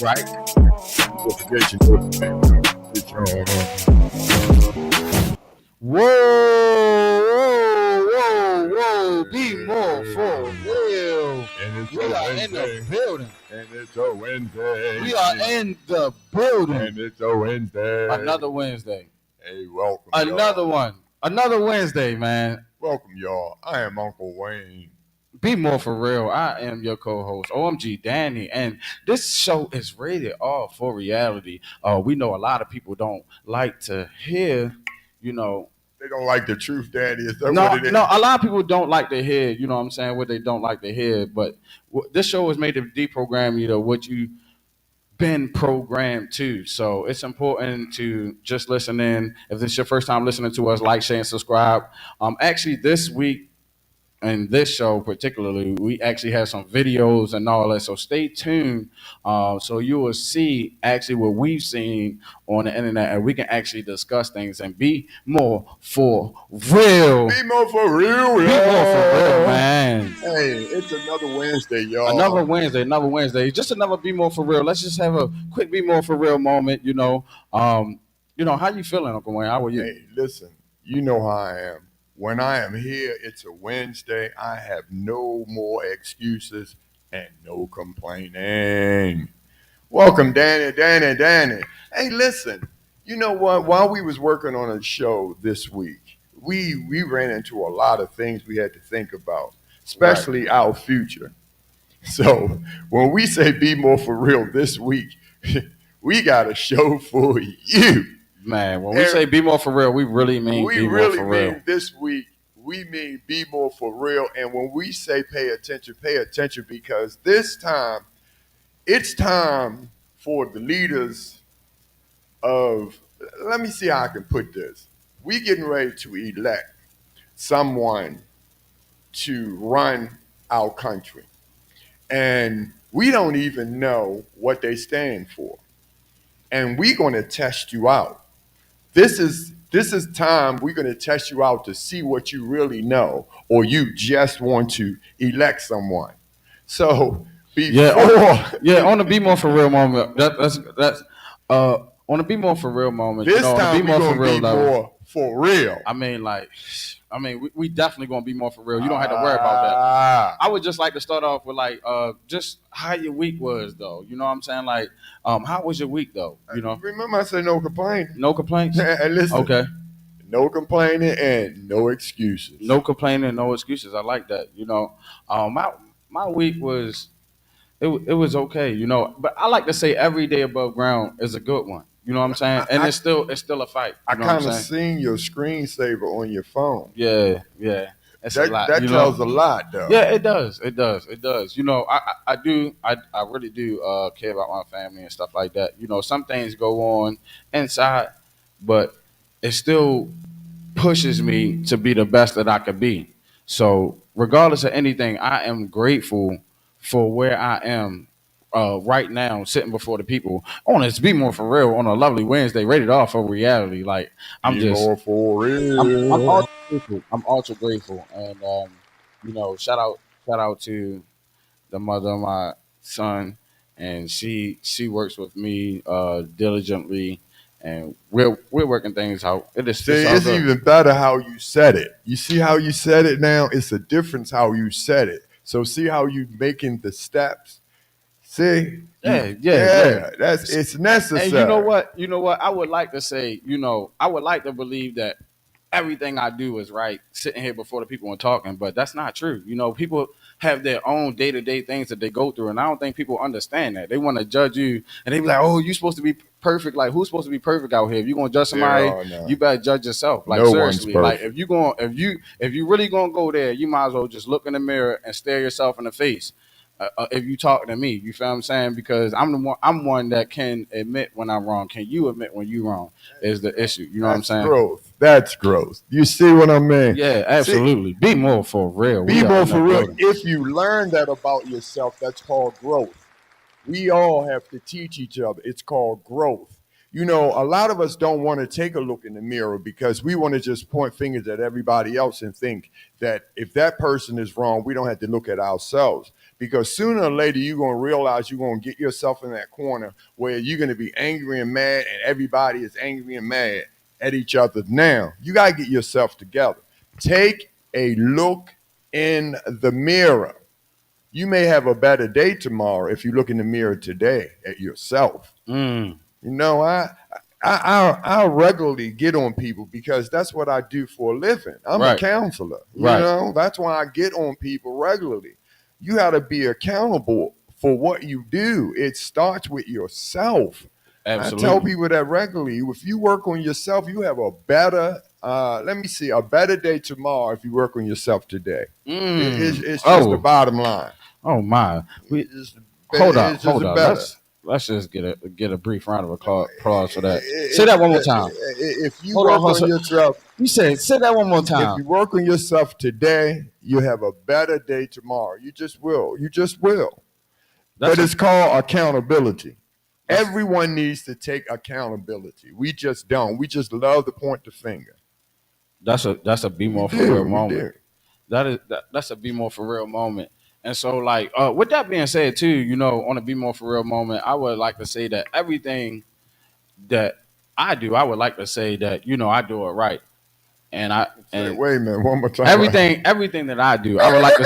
Right? Whoa, be more for real. We are in the building. And it's a Wednesday. We are in the building. And it's a Wednesday. Another Wednesday. Hey, welcome. Another y'all. one. Another Wednesday, man. Welcome, y'all. I am Uncle Wayne. Be more for real. I am your co-host, OMG Danny, and this show is rated R for reality. We know a lot of people don't like to hear, They don't like the truth, Daddy. Is that no, what it is? no. A lot of people don't like to hear. You know what I'm saying? What they don't like to hear. But this show is made to deprogram you to what you been programmed to. So it's important to just listen in. If this is your first time listening to us, like, share, and subscribe. Actually, this week. And this show particularly, we actually have some videos and all that. So stay tuned. So you will see actually what we've seen on the internet, and we can actually discuss things and be more for real. Be more for real, Be more for real, man. Hey, it's another Wednesday, y'all. Another Wednesday. Just another be more for real. Let's just have a quick be more for real moment. How you feeling, Uncle Wayne? How are you? Hey, listen, you know how I am. When I am here, it's a Wednesday. I have no more excuses and no complaining. Welcome, Danny. Hey, listen, you know what? While we was working on a show this week, we ran into a lot of things we had to think about, especially our future. So when we say be more for real this week, we got a show for you. Man, when we say be more for real, we really mean be more for real. This week, we mean be more for real. And when we say pay attention because this time, it's time for the leaders of, let me see how I can put this. We getting ready to elect someone to run our country. And we don't even know what they stand for. And we're going to test you out. This is time we're going to test you out to see what you really know, or you just want to elect someone. So on the be more for real moment. That's on the be more for real moment. This time be more for real. More for real. We definitely gonna be more for real. You don't have to worry about that. I would just like to start off with just how your week was though. You know what I'm saying? How was your week though? Remember I said no complaining. No complaints. And listen. Okay. No complaining and no excuses. No complaining and no excuses. I like that. My week was. It was okay, but I like to say every day above ground is a good one. You know what I'm saying? And it's still a fight. I kind of seen your screensaver on your phone. Yeah. That's a lot. That tells a lot, though. Yeah, it does. I really do care about my family and stuff like that. Some things go on inside, but it still pushes me to be the best that I could be. So regardless of anything, I am grateful for where I am right now, sitting before the people on this Be More for Real on a lovely Wednesday, rated R for reality. I'm Be just more for real. I'm also grateful, and shout out to the mother of my son, and she works with me diligently, and we're working things out. It's even better how you said it. You see how you said it now? It's a difference how you said it. So see how you making the steps. See? Yeah. It's necessary. And you know what? I would like to say, I would like to believe that everything I do is right sitting here before the people and talking, but that's not true. You know, people have their own day to day things that they go through, and I don't think people understand that. They want to judge you, and they be like, "Oh, you supposed to be perfect." Like, who's supposed to be perfect out here? If you gonna judge There somebody, are none. you better judge yourself. Like, No one's seriously, like perfect. if you really gonna go there, you might as well just look in the mirror and stare yourself in the face. If you talk to me, you feel what I'm saying? Because I'm one that can admit when I'm wrong. Can you admit when you wrong? Is the issue. You know what I'm That's saying? growth. That's growth. You see what I mean? Yeah, See, absolutely. Be more for real. be We are more in the for real. building. If you learn that about yourself, that's called growth. We all have to teach each other. It's called growth. You know, a lot of us don't want to take a look in the mirror because we want to just point fingers at everybody else and think that if that person is wrong, we don't have to look at ourselves. Because sooner or later, you're going to realize you're going to get yourself in that corner where you're going to be angry and mad, and everybody is angry and mad at each other. Now, you got to get yourself together. Take a look in the mirror. You may have a better day tomorrow if you look in the mirror today at yourself. Mm, You know, I regularly get on people because that's what I do for a living. I'm a right, counselor. You right. know, that's why I get on people regularly. You got to be accountable for what you do. It starts with yourself. I tell Absolutely. people that regularly. If you work on yourself, you have a better, let me see, a better day tomorrow if you work on yourself today. It's just the Oh, bottom line. oh my. We It's, hold up, it's hold just up. better. Let's just get a brief round of applause for that. Say If, that one more time. if you Hold on, work hold on on. yourself, You said say that one more if time. you work on yourself today, you have a better day tomorrow. You just will. You just will. That's But a it's called accountability. that's Everyone needs to take accountability. We just don't. We just love to point the finger. that's a be We more for real do. We moment. do. That's a be more for real moment. And so, like, with that being said, too, you know, on a be more for real moment, I would like to say that everything that I do, I would like to say that you know I do it right, and I Say, and wait a minute, one more time. everything that I do, I would like to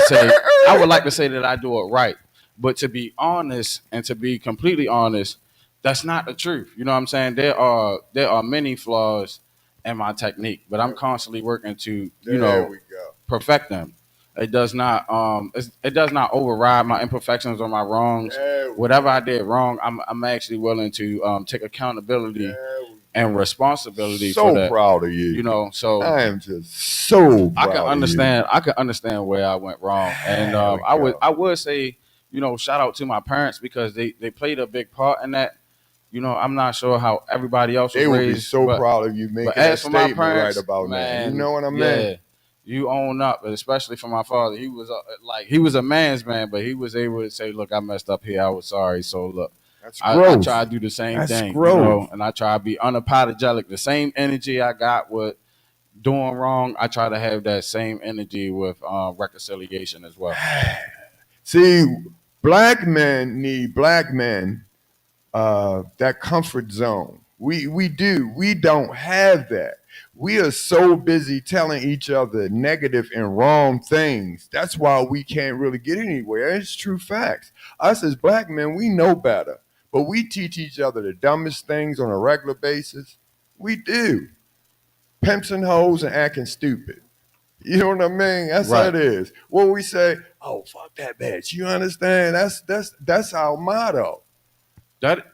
say that I do it right. But to be honest and to be completely honest, that's not the truth. You know what I'm saying? There are many flaws in my technique, but I'm constantly working to There we go. perfect them. It does not override my imperfections or my wrongs. There we Whatever go. I did wrong, I'm actually willing to take accountability There we and go. responsibility for So that. proud of you. You know, so I am just so I can proud of you. understand. I can understand where I went wrong, and There we go. I would say, you know, shout out to my parents because they played a big part in that. You know, I'm not sure how everybody else was They will be raised, so proud of you but making that as for my statement right parents, about now. You man, know what I mean? yeah, you own up, especially for my father. He was a man's man, but he was able to say, "Look, I messed up here. I was sorry." So look, That's I growth. try to do the same That's thing, you growth. know, and I try to be unapologetic. The same energy I got with doing wrong, I try to have that same energy with reconciliation as well. See, black men need black men that comfort zone. We do. We don't have that. We are so busy telling each other negative and wrong things. That's why we can't really get anywhere. It's true facts. Us as black men, we know better, but we teach each other the dumbest things on a regular basis. We do. Pimps and hoes and acting stupid. You know what I mean? That's how Right. it is. What we say, oh fuck that bitch. You understand? That's our motto. That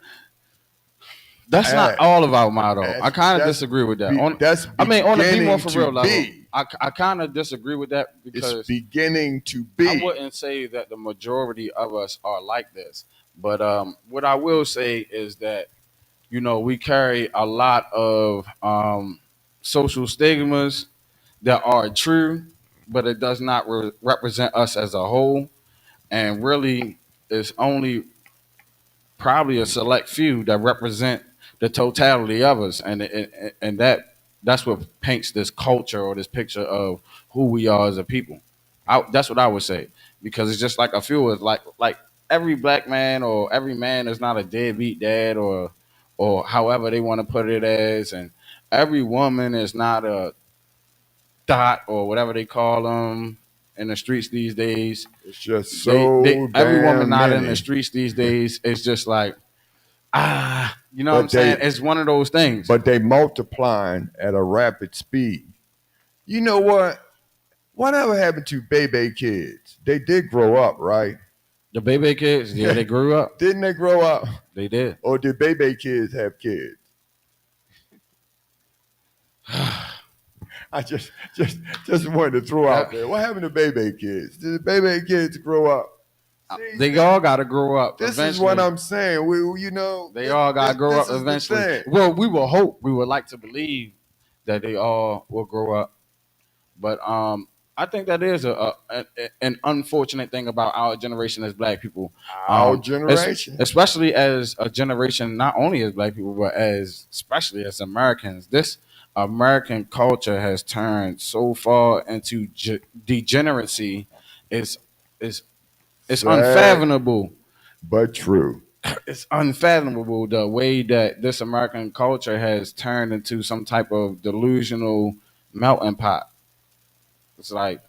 That's not Uh, all of our motto. I kind of that's disagree with that. that's I mean, on a be more beginning for to real level, be. I kind of disagree with that It's because beginning to I be. wouldn't say that the majority of us are like this. But what I will say is that you know we carry a lot of social stigmas that are true, but it does not represent us as a whole, and really, it's only probably a select few that represent the totality of us, and that's what paints this culture or this picture of who we are as a people. That's what I would say because it's just like a few is like every black man or every man is not a deadbeat dad or however they want to put it as, and every woman is not a dot or whatever they call them in the streets these days. It's just They so every woman damn not in the many. streets these days is just like you know what I'm But saying? they It's one of those things. but they multiplying at a rapid speed. You know what? Whatever happened to baby kids? They did grow up, right? The baby kids, yeah, they grew up. Didn't they grow up? They did. Or did baby kids have kids? I just wanted to throw out there. What happened to baby kids? Did the baby kids grow up? See, They all got to grow up. This eventually. is what I'm saying. We, they all got to grow up eventually. Well, we will hope. We would like to believe that they all will grow up. But I think that is an unfortunate thing about our generation as Black people. Our generation, especially as a generation, not only as Black people, but especially as Americans. This American culture has turned so far into degeneracy. It's it's unfathomable. But true. It's unfathomable the way that this American culture has turned into some type of delusional melting pot. It's like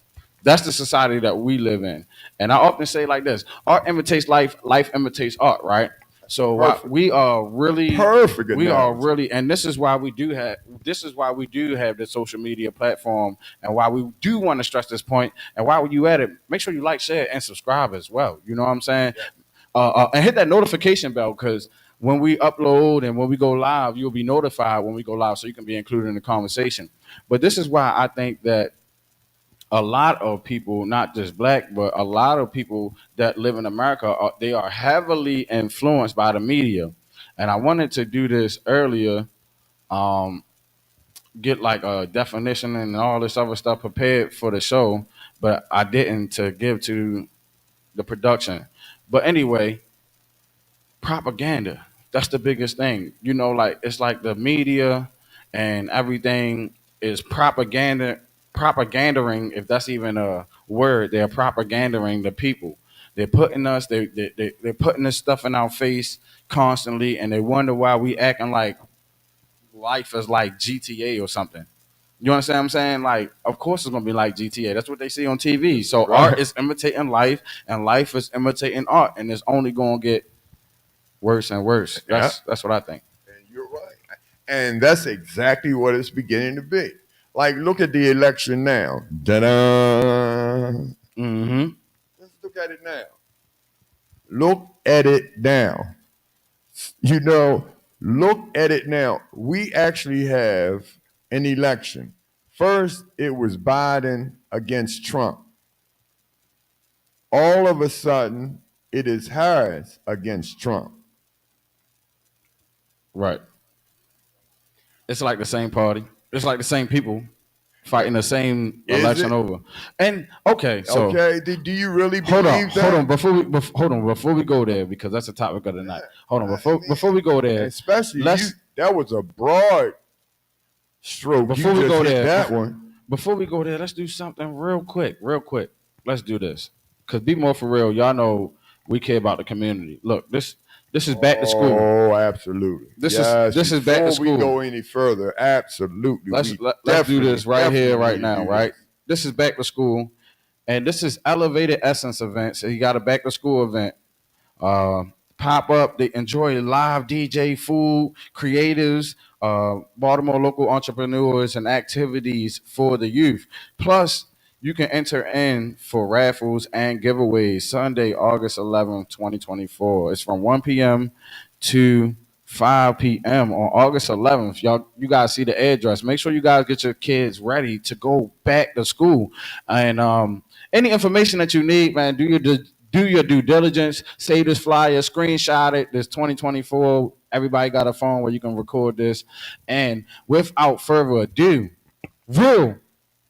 that's the society that we live in. And I often say like this: art imitates life, life imitates art, right? So we are really perfect. We are really, and this is why we do have the social media platform, and why we do want to stress this point. And while you at it, make sure you like, share, and subscribe as well. You know what I'm saying? And hit that notification bell, because when we upload and when we go live, you'll be notified when we go live, so you can be included in the conversation. But this is why I think that a lot of people, not just Black, but a lot of people that live in America, they are heavily influenced by the media. And I wanted to do this earlier, get like a definition and all this other stuff prepared for the show, but I didn't to give to the production. But anyway, propaganda. That's the biggest thing. You know, like it's like the media and everything is propagandering, if that's even a word. They're propagandering the people. They're putting us, they're putting this stuff in our face constantly, and they wonder why we acting like life is like GTA or something. You understand what I'm saying? Like, of course it's gonna be like GTA. That's what they see on TV. So art is imitating life, and life is imitating art, and it's only gonna get worse and worse. That's what I think. And you're right. And that's exactly what it's beginning to be. Like, look at the election now. Da-da. Mm-hmm. Let's look at it now. Look at it now. You know, look at it now. We actually have an election. First, it was Biden against Trump. All of a sudden, it is Harris against Trump. Right. It's like the same party. It's like the same people fighting the same election over. And so do you really believe that? Hold on before we go there, because that's the topic of the night. Hold on before we go there. Especially that was a broad stroke. Before we go there, that one. Before we go there, let's do something real quick. Let's do this. Cause BMore4Real, y'all know we care about the community. Look, this is back to school. Oh, absolutely. This is back to school. Before we go any further, absolutely. Let's do this right here, right now, right? This is back to school, and this is Elevated Essence event. So you got a back to school event. Pop up. They enjoy live DJ, food, creatives, Baltimore local entrepreneurs, and activities for the youth. Plus, you can enter in for raffles and giveaways Sunday, August 11th, 2024. It's from 1 p.m. to 5 p.m. on August 11th. You guys see the address. Make sure you guys get your kids ready to go back to school. And any information that you need, man, do your due diligence. Save this flyer, screenshot it. This 2024. Everybody got a phone where you can record this. And without further ado, Real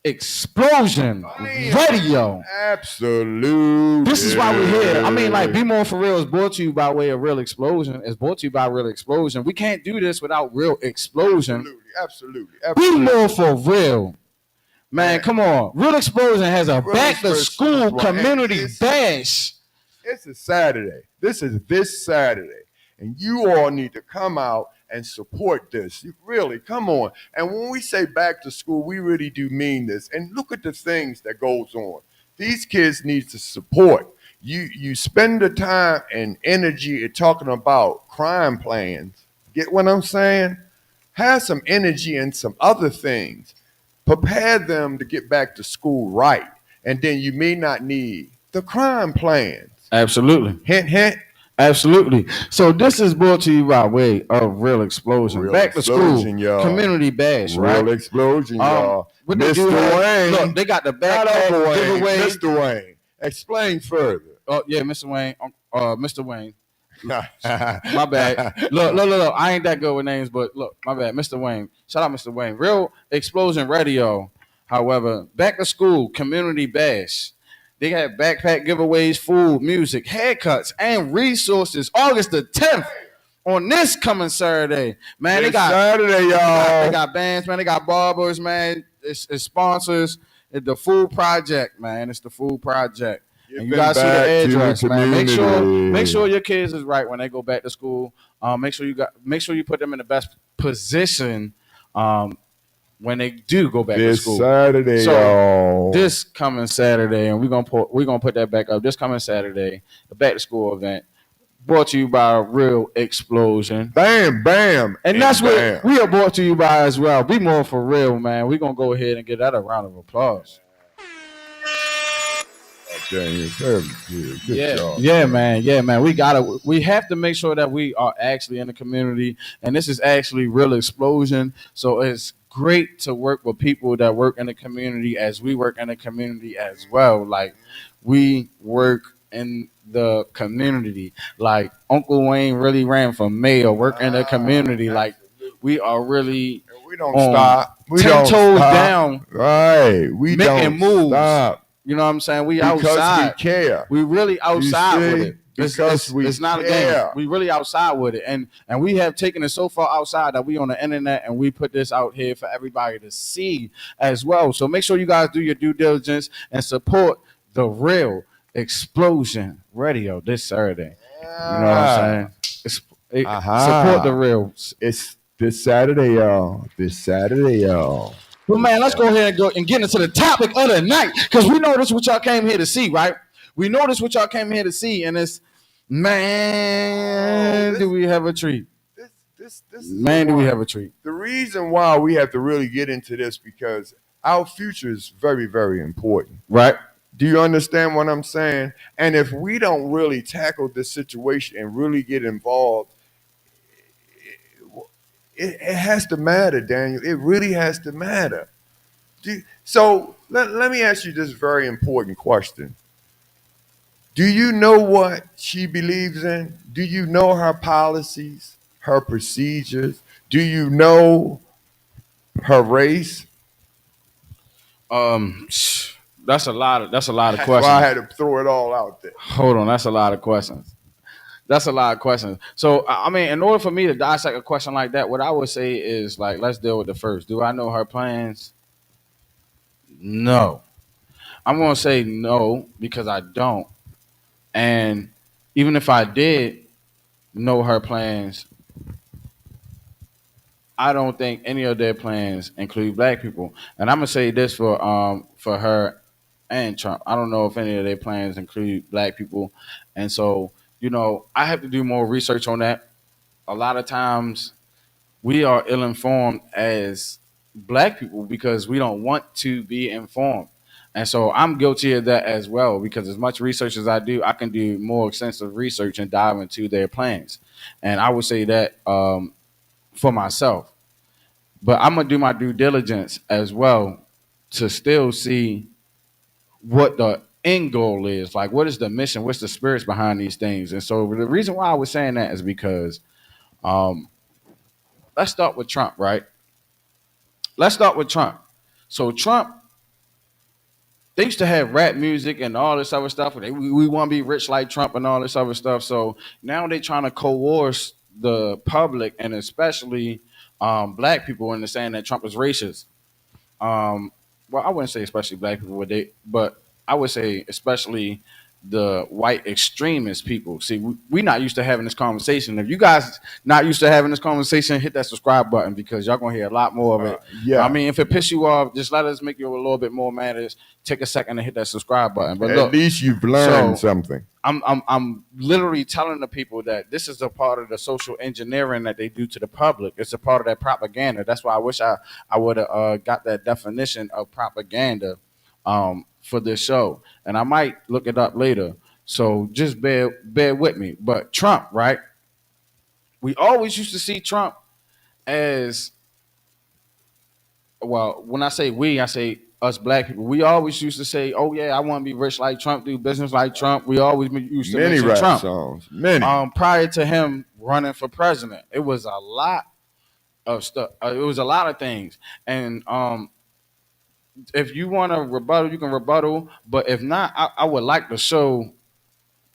Explosion Radio. Absolutely. This is why we're here. I mean, like, BMore4Real is brought to you by way of Real Explosion. It's brought to you by Real Explosion. We can't do this without Real Explosion. Absolutely. BMore4Real. Man, come on. Real Explosion has a back to school community bash. It's a Saturday. This is this Saturday. And you all need to come out and support this. You really, come on. And when we say back to school, we really do mean this. And look at the things that goes on. These kids need to support. You spend the time and energy at talking about crime plans. Get what I'm saying? Have some energy and some other things. Prepare them to get back to school right. And then you may not need the crime plans. Absolutely. Hint, hint. Absolutely. So this is brought to you by way of Real Explosion. Real Back to school, explosion, y'all. community bash, right? Real explosion, y'all. What they Mr. do have, Wayne. look, they got the Not backpack Uncle Wayne. giveaway. Mr. Wayne. Explain further. Oh yeah, Mr. Wayne. Mr. Wayne. My bad. Look. I ain't that good with names, but look, my bad. Mr. Wayne. Shout out, Mr. Wayne. Real Explosion Radio. However, back to school, community bash. They have backpack giveaways, food, music, haircuts, and resources. August the 10th on this coming Saturday. Man, This they got Saturday, y'all. they got bands, man. They got barbers, man. It's sponsors. It's the Food Project, man. It's the Food Project. And you guys see the address, man. Make sure your kids is right when they go back to school. Make sure you put them in the best position when they do go back to school. This Saturday, So y'all. this coming Saturday, and we're gonna put that back up. This coming Saturday, the back to school event, brought to you by Real Explosion. Bam, bam. And that's bam. what we are brought to you by as well. Be more for real, man. We're gonna go ahead and give that a round of applause. Good job. Yeah, man. We have to make sure that we are actually in the community, and this is actually Real Explosion. So it's great to work with people that work in the community as we work in the community as well. Like we work in the community. Like Uncle Wayne really ran for mayor, work in the community. Like we are really We don't stop. We 10 don't toes stop. down, Right. We making don't moves. stop. You know what I'm saying? We Because outside. we care. We really outside see? with it. Because we it's not a game. care. We really outside with it. And we have taken it so far outside that we on the internet and we put this out here for everybody to see as well. So make sure you guys do your due diligence and support the Real Explosion Radio this Saturday. You know what I'm saying? Support the Real. It's this Saturday, y'all. This Saturday, y'all. Well, man, let's go ahead and get into the topic of the night, because we know this is what y'all came here to see, right? We know this is what y'all came here to see, and it's, man, do we have a treat? This Man, do we have a treat? The reason why we have to really get into this because our future is very, very important. Right? Do you understand what I'm saying? And if we don't really tackle this situation and really get involved, it has to matter, Daniel. It really has to matter. So let me ask you this very important question. Do you know what she believes in? Do you know her policies, her procedures? Do you know her race? That's a lot of That's questions. why I had to throw it all out there. Hold on, that's a lot of questions. That's a lot of questions. So, I mean, in order for me to dissect a question like that, what I would say is, like, let's deal with the first. Do I know her plans? No. I'm going to say no because I don't. And even if I did know her plans, I don't think any of their plans include black people. And I'm going to say this for her and Trump. I don't know if any of their plans include black people. And so, you know, I have to do more research on that. A lot of times we are ill-informed as black people because we don't want to be informed. And so I'm guilty of that as well, because as much research as I do, I can do more extensive research and dive into their plans. And I would say that for myself. But I'm going to do my due diligence as well to still see what the end goal is. Like, what is the mission? What's the spirits behind these things? And so the reason why I was saying that is because let's start with Trump, right? Let's start with Trump. So Trump, they used to have rap music and all this other stuff. We want to be rich like Trump and all this other stuff. So now they're trying to coerce the public and especially black people into saying that Trump is racist. Well, I wouldn't say especially black people, but I would say especially the white extremist people. See, we not used to having this conversation. If you guys not used to having this conversation, hit that subscribe button because y'all gonna hear a lot more of it. I Yeah. mean, if it piss you off, just let us make you a little bit more mad. Take a second to hit that subscribe button. But At look, least you've learned so something. I'm literally telling the people that this is a part of the social engineering that they do to the public. It's a part of that propaganda. That's why I wish I would have got that definition of propaganda for this show, and I might look it up later. So just bear with me. But Trump, right? We always used to see Trump as, well, when I say we, I say us black people. We always used to say, "Oh yeah, I want to be rich like Trump, do business like Trump." We always used to Many mention rap Trump. songs. Many. Prior to him running for president, it was a lot of stuff. It was a lot of things, and if you want to rebuttal, you can rebuttal. But if not, I would like to show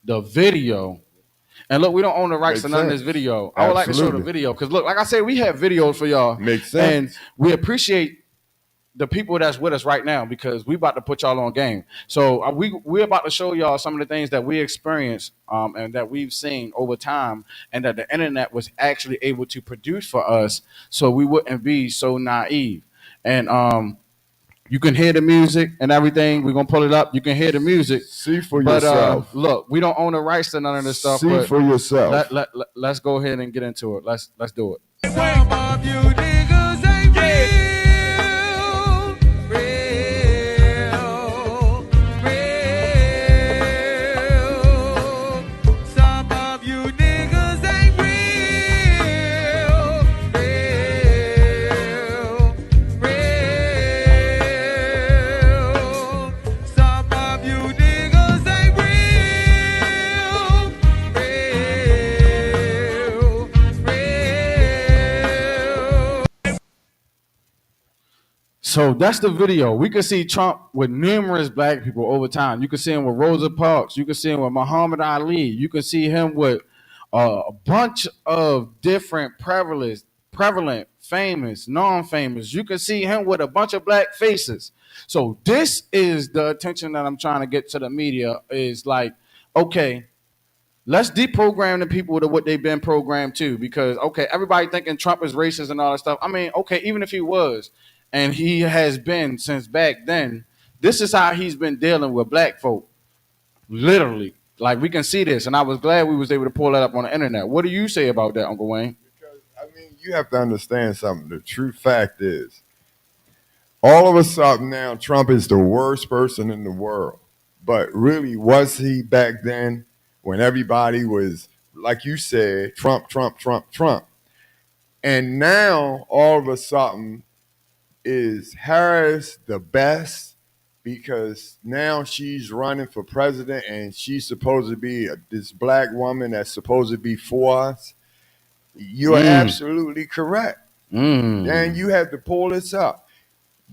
the video. And look, we don't own the rights Makes to none of this sense. video. I would like to show the Absolutely. video because look, like I said, we have videos for y'all, Makes and sense. we appreciate the people that's with us right now because we about to put y'all on game. So we're about to show y'all some of the things that we experienced and that we've seen over time, and that the internet was actually able to produce for us, so we wouldn't be so naive. And you can hear the music and everything. We're gonna pull it up. You can hear the music, See for but yourself. look, we don't own the rights to none of this stuff. See But for yourself. let's go ahead and get into it. Let's do it. Some of you niggas ain't real. Some of you niggas ain't real. Some of you niggas ain't real. So that's the video. We can see Trump with numerous black people over time. You can see him with Rosa Parks. You can see him with Muhammad Ali. You can see him with a bunch of different prevalent, famous, non-famous. You can see him with a bunch of black faces. So this is the attention that I'm trying to get to the media. Is like, okay, let's deprogram the people to what they've been programmed to. Because okay, everybody thinking Trump is racist and all that stuff. I mean, okay, even if he was, and he has been since back then, this is how he's been dealing with black folk. Literally. Like we can see this, and I was glad we was able to pull that up on the internet. What do you say about that, Uncle Wayne? Because, I mean, you have to understand something. The true fact is, all of a sudden now, Trump is the worst person in the world. But really, was he back then when everybody was, like you said, Trump, Trump, Trump, Trump? And now, all of a sudden, is Harris the best because now she's running for president and she's supposed to be this black woman that's supposed to be for us? You're absolutely correct. And you have to pull this up.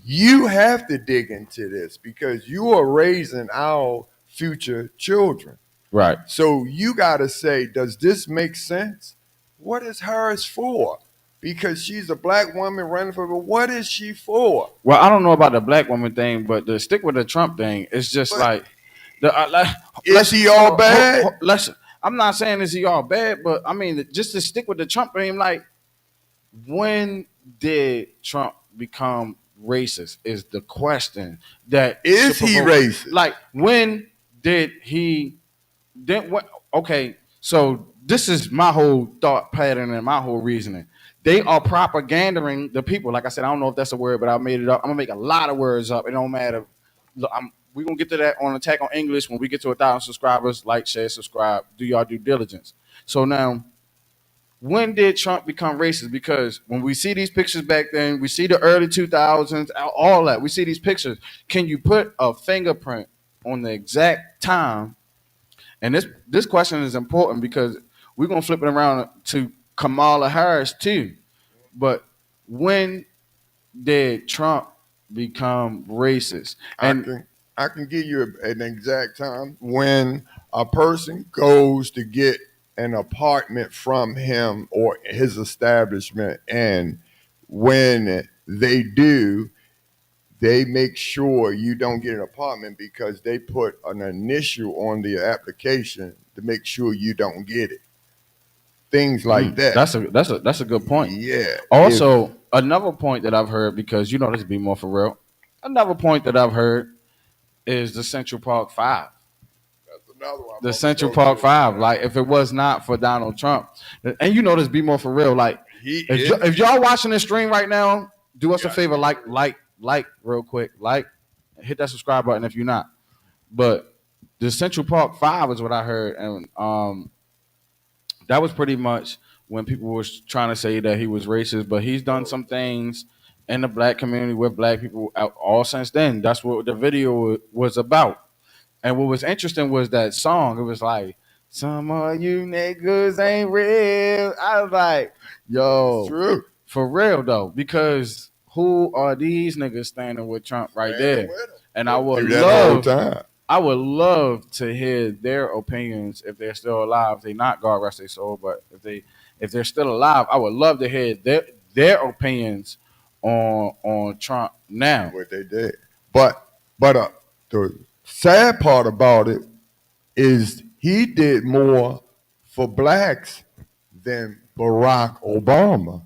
You have to dig into this because you are raising our future children. Right. So you got to say, does this make sense? What is Harris for? Because she's a black woman running for, but what is she for? Well, I don't know about the black woman thing, but to stick with the Trump thing, it's just But like is he all bad? I'm not saying is he all bad, but I mean just to stick with the Trump thing, like when did Trump become racist? Is the question that Is he racist? Like when did he? Then what? Okay, so this is my whole thought pattern and my whole reasoning. They are propagandering the people. Like I said, I don't know if that's a word, but I made it up. I'm gonna make a lot of words up. It don't matter. Look, we're gonna get to that on Attack on English when we get to 1,000 subscribers. Like, share, subscribe. Do y'all due diligence. So now, when did Trump become racist? Because when we see these pictures back then, we see the early 2000s, all that. We see these pictures. Can you put a fingerprint on the exact time? And this question is important because we're gonna flip it around to Kamala Harris too. But when did Trump become racist? And I can give you an exact time when a person goes to get an apartment from him or his establishment, and when they do, they make sure you don't get an apartment because they put an initial on the application to make sure you don't get it. Things like that. That's a good point. Yeah. If Also, another point that I've heard, because you know this be more for real. Another point that I've heard is the Central Park Five. that's another one. I'm The about to Central go Park to. Five. Like if it was not for Donald Trump, and you know this be more for real. Like He if, is. if y'all watching this stream right now, do us a Yeah. favor, like real quick, hit that subscribe button if you're not. But the Central Park Five is what I heard, and that was pretty much when people were trying to say that he was racist, but he's done some things in the black community with black people all since then. That's what the video was about. And what was interesting was that song. It was like, "Some of you niggas ain't real." I was like, It's "Yo, true. for real though," because who are these niggas standing with Trump right Man, there? with 'em. And I would Do that all love the time. I would love to hear their opinions if they're still alive. If they not, God rest their soul. But if they're still alive, I would love to hear their opinions on Trump now. What they did. But the sad part about it is he did more for blacks than Barack Obama,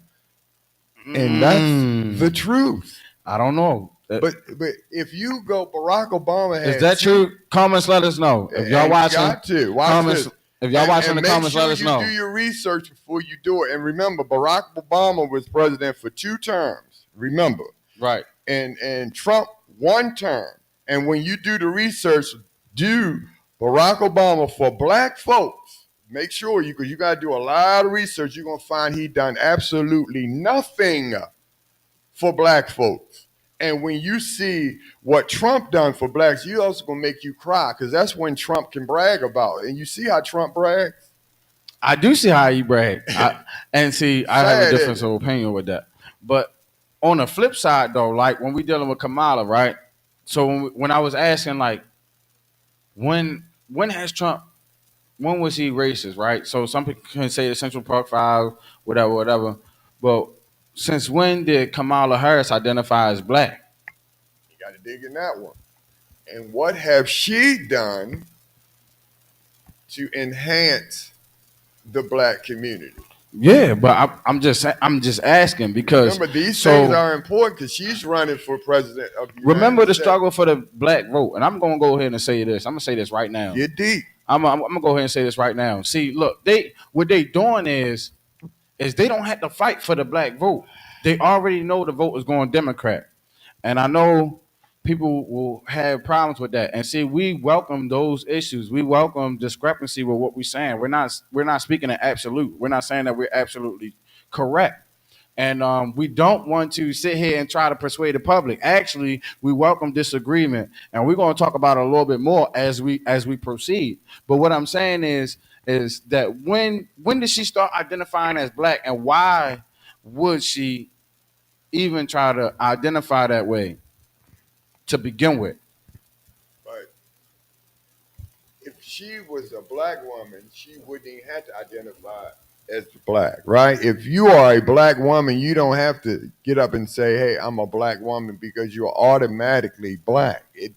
and that's the truth. I don't know. But if you go, Barack Obama had Is that true? Comments, let us know. If y'all and watching, got to watch comments. this. If y'all watching the make comments, sure let us you know. do your research before you do it. And remember, Barack Obama was president for 2 terms. Remember, Right. and Trump 1 term. And when you do the research, do Barack Obama for black folks. Make sure because you got to do a lot of research. You're gonna find he done absolutely nothing for black folks. And when you see what Trump done for blacks, you also gonna make you cry because that's when Trump can brag about it. And you see how Trump brags. I do see how you brag, and see I have Sad, a isn't difference of opinion with that. But on the flip side, though, like when we dealing with Kamala, right? So when I was asking, like, when has Trump? When was he racist, right? So some people can say the Central Park Five, whatever. But since when did Kamala Harris identify as black? You got to dig in that one. And what have she done to enhance the black community? Yeah, but I'm just asking because Remember, these things are important because she's running for president of the remember United the States. struggle for the black vote, and I'm gonna go ahead and say this. I'm gonna say this right now. Get deep. I'm gonna go ahead and say this right now. See, look, what they doing is they don't have to fight for the black vote. They already know the vote is going Democrat, and I know people will have problems with that. And see, we welcome those issues. We welcome discrepancy with what we're saying. We're not speaking in absolute. We're not saying that we're absolutely correct. And we don't want to sit here and try to persuade the public. Actually, we welcome disagreement, and we're going to talk about it a little bit more as we proceed. But what I'm saying is that when did she start identifying as black, and why would she even try to identify that way to begin with? But if she was a black woman, she wouldn't even have to identify as black, right? If you are a black woman, you don't have to get up and say, "Hey, I'm a black woman," because you're automatically black. It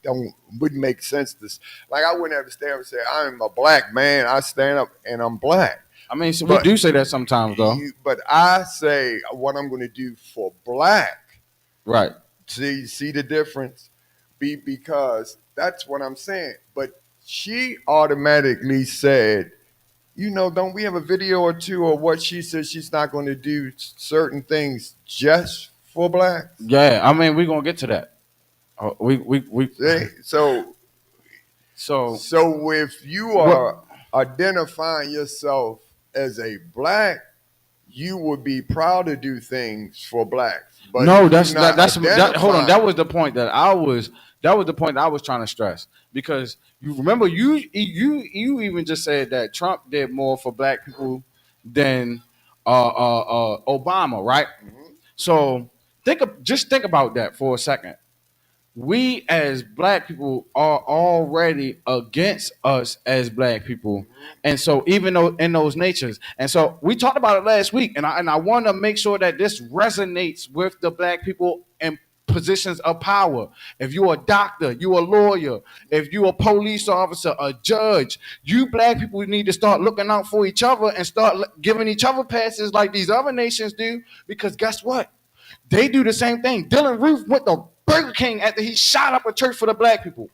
wouldn't make sense to like I wouldn't have to stand up and say, "I'm a black man." I stand up and I'm black. I mean, so we do say that sometimes, though. But I say what I'm going to do for black. Right. See the difference? Because that's what I'm saying. But she automatically said, don't we have a video or two of what she said she's not going to do certain things just for blacks? Yeah, I mean, we're gonna get to that. We See? So if you are identifying yourself as a black, you would be proud to do things for blacks. But no, you're that's not hold on. identifying. That was the point that I was trying to stress, because you remember you even just said that Trump did more for black people than Obama, right? So just think about that for a second. We as black people are already against us as black people, and so even though in those natures, and so we talked about it last week, and I want to make sure that this resonates with the black people and positions of power. If you're a doctor, you're a lawyer, if you're a police officer, a judge, you black people need to start looking out for each other and start giving each other passes like these other nations do. Because guess what? They do the same thing. Dylan Roof went to Burger King after he shot up a church for the black people.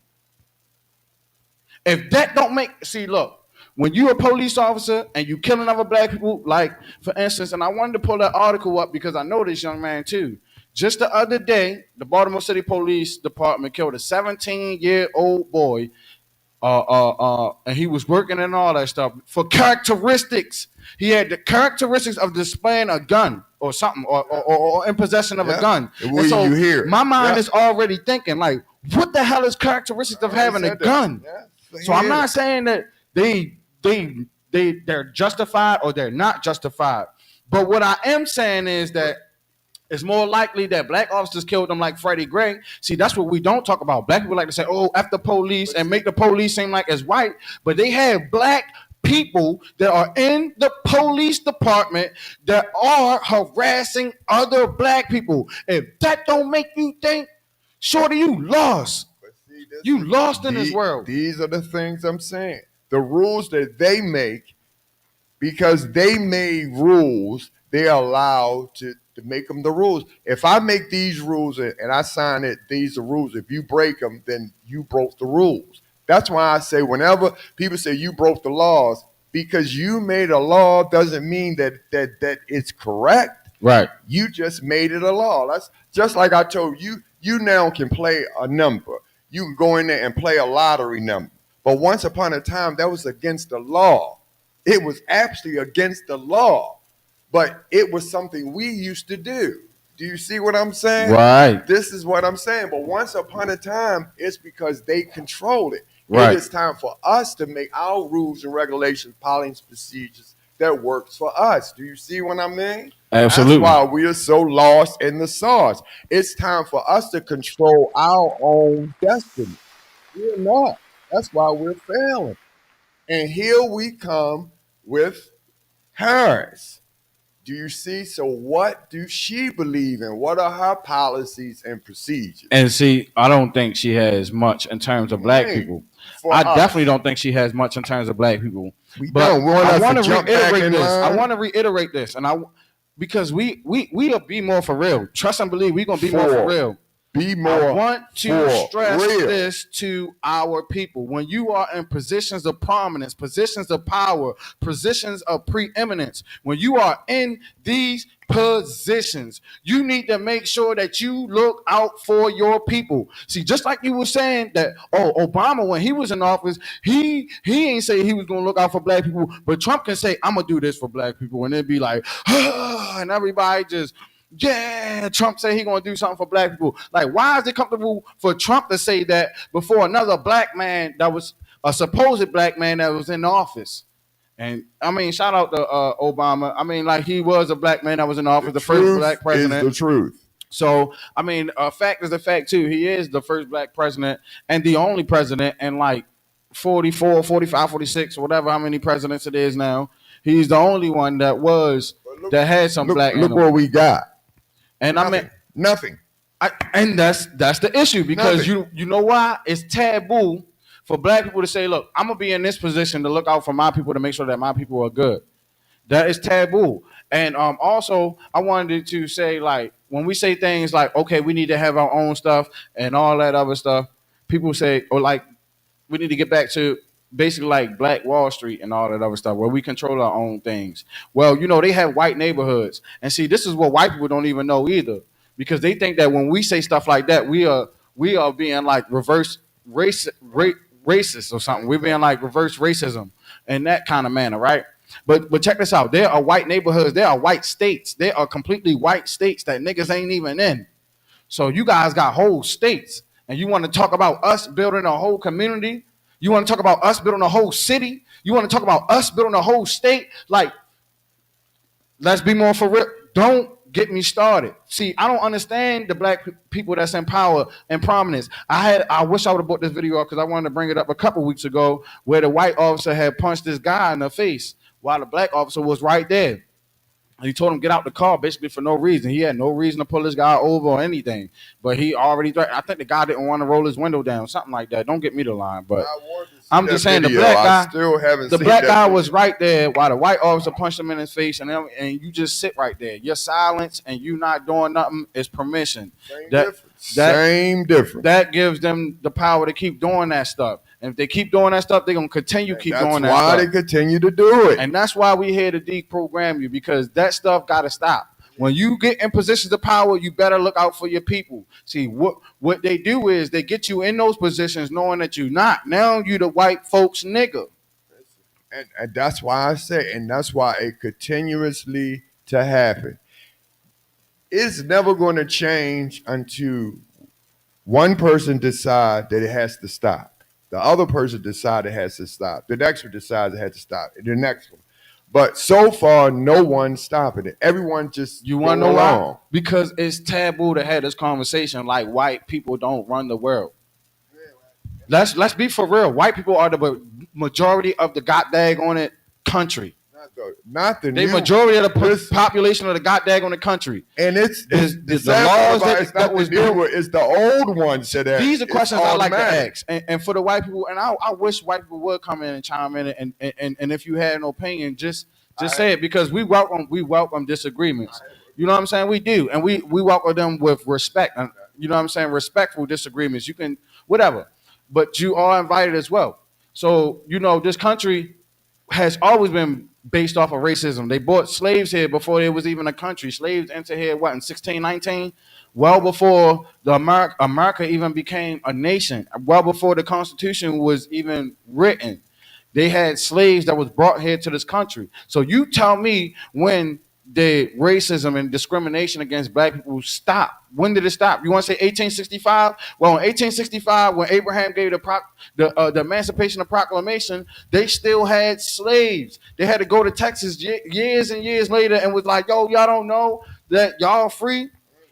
If that don't make, see, look, when you're a police officer and you killing other black people, like for instance, and I wanted to pull that article up because I know this young man too. Just the other day, the Baltimore City Police Department killed a 17-year-old boy, and he was working and all that stuff for characteristics. He had the characteristics of displaying a gun or something, or in possession of a gun. And so you hear my mind is already thinking like, what the hell is characteristics of having a gun? So I'm not saying that they're justified or they're not justified. But what I am saying is that it's more likely that black officers killed them like Freddie Gray. See, that's what we don't talk about. Black people like to say, oh, F the police and make the police seem like it's white. But they have black people that are in the police department that are harassing other black people. If that don't make you think, shorty, you lost. You lost in this world. These are the things I'm saying. The rules that they make, because they made rules, they're allowed to make them the rules. If I make these rules and I sign it, these are rules. If you break them, then you broke the rules. That's why I say whenever people say you broke the laws, because you made a law doesn't mean that it's correct. Right. You just made it a law. That's just like I told you. You now can play a number. You can go in there and play a lottery number. But once upon a time, that was against the law. It was actually against the law. But it was something we used to do. Do you see what I'm saying? Right. This is what I'm saying. But once upon a time, it's because they control it. Right. It is time for us to make our rules and regulations, policies, procedures that works for us. Do you see what I mean? Absolutely. That's why we are so lost in the sauce. It's time for us to control our own destiny. We're not. That's why we're failing. And here we come with Harris. Do you see? So what do she believe in? What are her policies and procedures? And see, I don't think she has much in terms of black people. I definitely don't think she has much in terms of black people. But I want to reiterate this. I want to reiterate this, and because we are BMore4Real. Trust and believe we're gonna be more for real. Be more. I want to stress this to our people. When you are in positions of prominence, positions of power, positions of preeminence, when you are in these positions, you need to make sure that you look out for your people. See, just like you were saying that, Obama, when he was in office, he ain't say he was gonna look out for black people, but Trump can say, I'm gonna do this for black people, and it'd be like, and everybody just, yeah, Trump said he gonna do something for black people. Like, why is it comfortable for Trump to say that before another black man that was a supposed black man that was in office? And I mean, shout out to Obama. I mean, like, he was a black man that was in office, the first black president. Is the truth. So, I mean, a fact is a fact too. He is the first black president and the only president in like 44, 45, 46, whatever, how many presidents it is now. He's the only one that that had some black. Look what we got. And nothing. I mean, nothing. And that's the issue, because you know why? It's taboo for black people to say, look, I'm gonna be in this position to look out for my people, to make sure that my people are good. That is taboo. And also, I wanted to say, like, when we say things like, okay, we need to have our own stuff and all that other stuff, people say, or like, we need to get back to basically like Black Wall Street and all that other stuff, where we control our own things. Well, you know, they have white neighborhoods. And see, this is what white people don't even know either, because they think that when we say stuff like that, we are being like reverse racist or something. We're being like reverse racism in that kind of manner, right? But check this out. There are white neighborhoods. There are white states. There are completely white states that niggas ain't even in. So you guys got whole states, and you want to talk about us building a whole community? You want to talk about us building a whole city? You want to talk about us building a whole state? Like, let's be more for real. Don't get me started. See, I don't understand the black people that's in power and prominence. I wish I would have brought this video up because I wanted to bring it up a couple weeks ago, where the white officer had punched this guy in the face while the black officer was right there. He told him get out the car basically for no reason. He had no reason to pull this guy over or anything. But he already threatened. I think the guy didn't want to roll his window down, something like that. Don't get me the line, but I wanted to see I'm that just saying video. the black I guy, still haven't the seen black that guy video. was right there while the white officer punched him in his face, and you just sit right there. Your silence and you not doing nothing is permission. Same That difference. that Same difference. that gives them the power to keep doing that stuff. And if they keep doing that stuff, they're gonna continue keep doing that That's why stuff. they continue to do it. And that's why we here to deprogram you, because that stuff got to stop. When you get in positions of power, you better look out for your people. See, what they do is they get you in those positions knowing that you're not. Now you the white folks nigga. And that's why I say, and that's why it continuously to happen. It's never going to change until one person decide that it has to stop. The other person decide it has to stop. The next one decides it has to stop. The next one. But so far, no one's stopping it. Everyone just You want to go know why? along. Because it's taboo to have this conversation like white people don't run the world. Let's be for real. White people are the majority of the goddamn on it country. Not the They new. majority of the This- population of the goddamn on the country. And it's the the sad part laws about that- it's that not was the new built- one, it's the old ones that These are it's questions I like to automatic. ask, and for the white people, and I wish white people would come in and chime in, and if you had an opinion, just say it, because we welcome disagreements. You know what I'm saying? We do, and we welcome them with respect. And you know what I'm saying? Respectful disagreements. You can whatever, but you are invited as well. So this country has always been based off of racism. They brought slaves here before there was even a country. Slaves entered here in 1619, well before the America even became a nation, well before the Constitution was even written. They had slaves that was brought here to this country. So you tell me when the racism and discrimination against black people stopped. When did it stop? You want to say 1865? Well, in 1865, when Abraham gave the Emancipation Proclamation, they still had slaves. They had to go to Texas years and years later and was like, yo, y'all don't know that y'all free?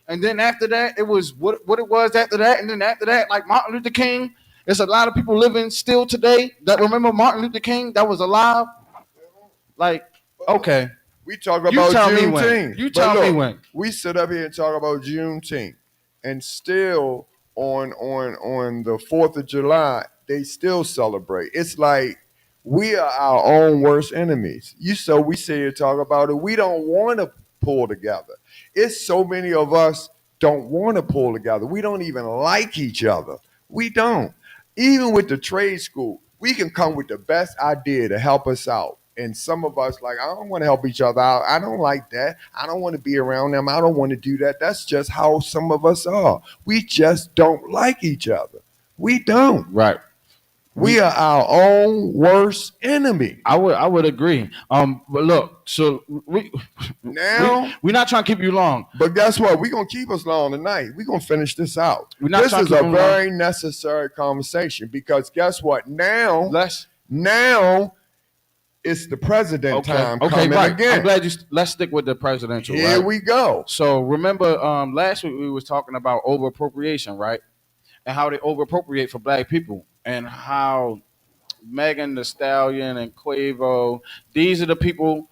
And then after that, it was what it was after that. And then after that, like Martin Luther King, there's a lot of people living still today that remember Martin Luther King that was alive. Like, okay. We talk You about tell me when. Juneteenth. You But tell me look, when. We sit up here and talk about Juneteenth, and still on the 4th of July, they still celebrate. It's like we are our own worst enemies. We sit here and talk about it. We don't want to pull together. It's so many of us don't want to pull together. We don't even like each other. We don't. Even with the trade school, we can come with the best idea to help us out. And some of us, like, I don't want to help each other out. I don't like that. I don't want to be around them. I don't want to do that. That's just how some of us are. We just don't like each other. We don't. Right. We are our own worst enemy. I would agree. But look, so we're not trying to keep you long. But guess what? We're going to keep us long tonight. We're going to finish this out. This is a very necessary conversation, because guess what? Now it's the president time coming right. again. I'm glad let's stick with the presidential. Here right? we go. So remember, last week we was talking about over appropriation, right? And how they over appropriate for black people, and how Megan Thee Stallion and Quavo, these are the people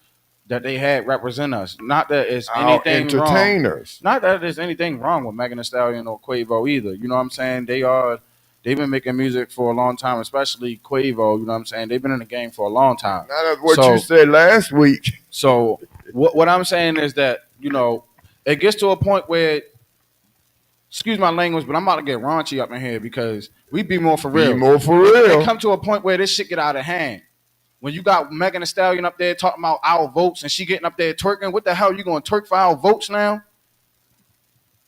that they had represent us. Not that it's anything entertainers. Wrong. Not that there's anything wrong with Megan Thee Stallion or Quavo either. You know what I'm saying? They've been making music for a long time, especially Quavo. You know what I'm saying? They've been in the game for a long time. Now that's what you said last week. So what I'm saying is that, it gets to a point where, excuse my language, but I'm about to get raunchy up in here, because we be more for real. It come to a point where this shit get out of hand. When you got Megan Thee Stallion up there talking about our votes, and she getting up there twerking, what the hell you going to twerk for our votes now?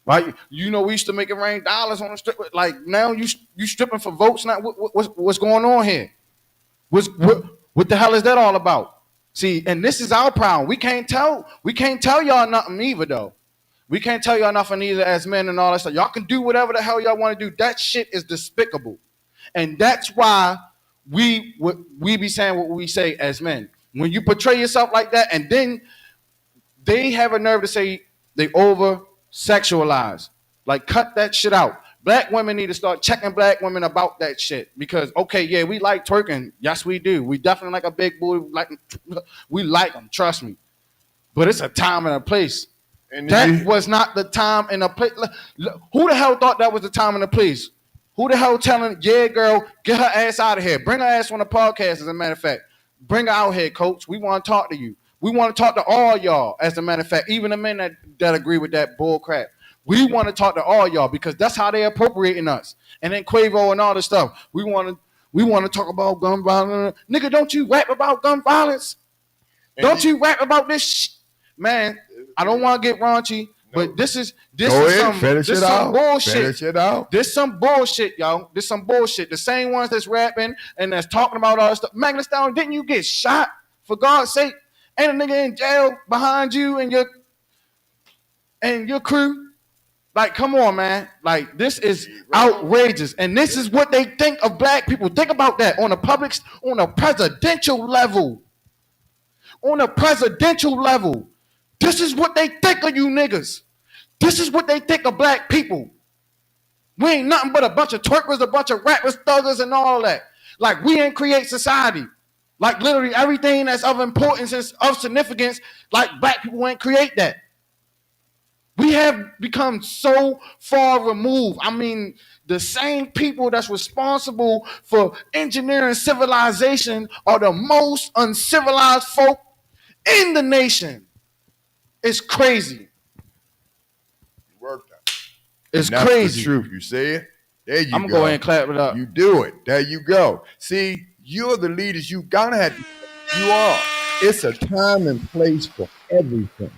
Right? We used to make it rain dollars on the strip. Like, now you stripping for votes now? What's going on here? What the hell is that all about? See, and this is our problem. We can't tell y'all nothing either, though. We can't tell y'all nothing either as men and all that stuff. Y'all can do whatever the hell y'all want to do. That shit is despicable. And that's why we be saying what we say as men. When you portray yourself like that, and then they have a nerve to say they over sexualize. Like, cut that shit out. Black women need to start checking black women about that shit, because okay, yeah, we like twerking. Yes, we do. We definitely like a big booty. We like them. Trust me. but it's a time and a place. And That was not the time and the place. Who the hell thought that was the time and the place? Who the hell telling, yeah, girl, get her ass out of here. Bring her ass on the podcast, as a matter of fact. Bring her out here, coach. We want to talk to you. We want to talk to all y'all, as a matter of fact, even the men that agree with that bull crap. We want to talk to all y'all because that's how they appropriating us. And then Quavo and all this stuff. We want to talk about gun violence. Nigga, don't you rap about gun violence? Don't you rap about this shit? Man, I don't want to get raunchy, but this is some bullshit. Finish it out. This some bullshit, y'all. This some bullshit. The same ones that's rapping and that's talking about all this stuff. Magnus Stone, didn't you get shot? For God's sake, ain't a nigga in jail behind you and your crew? Like, come on, man. Like, this is outrageous. And this is what they think of black people. Think about that on a presidential level. On a presidential level. This is what they think of you niggas. This is what they think of black people. We ain't nothing but a bunch of twerkers, a bunch of rappers, thuggers, and all that. Like, we ain't create society. Like, literally everything that's of importance and of significance, like, black people ain't create that. We have become so far removed. I mean, the same people that's responsible for engineering civilization are the most uncivilized folk in the nation. It's crazy. Worked out. It's That's crazy. The truth. You say it. There you go. I'm gonna go ahead and clap it up. You do it. There you go. See, you're the leaders. You gotta have. You are. It's a time and place for everything.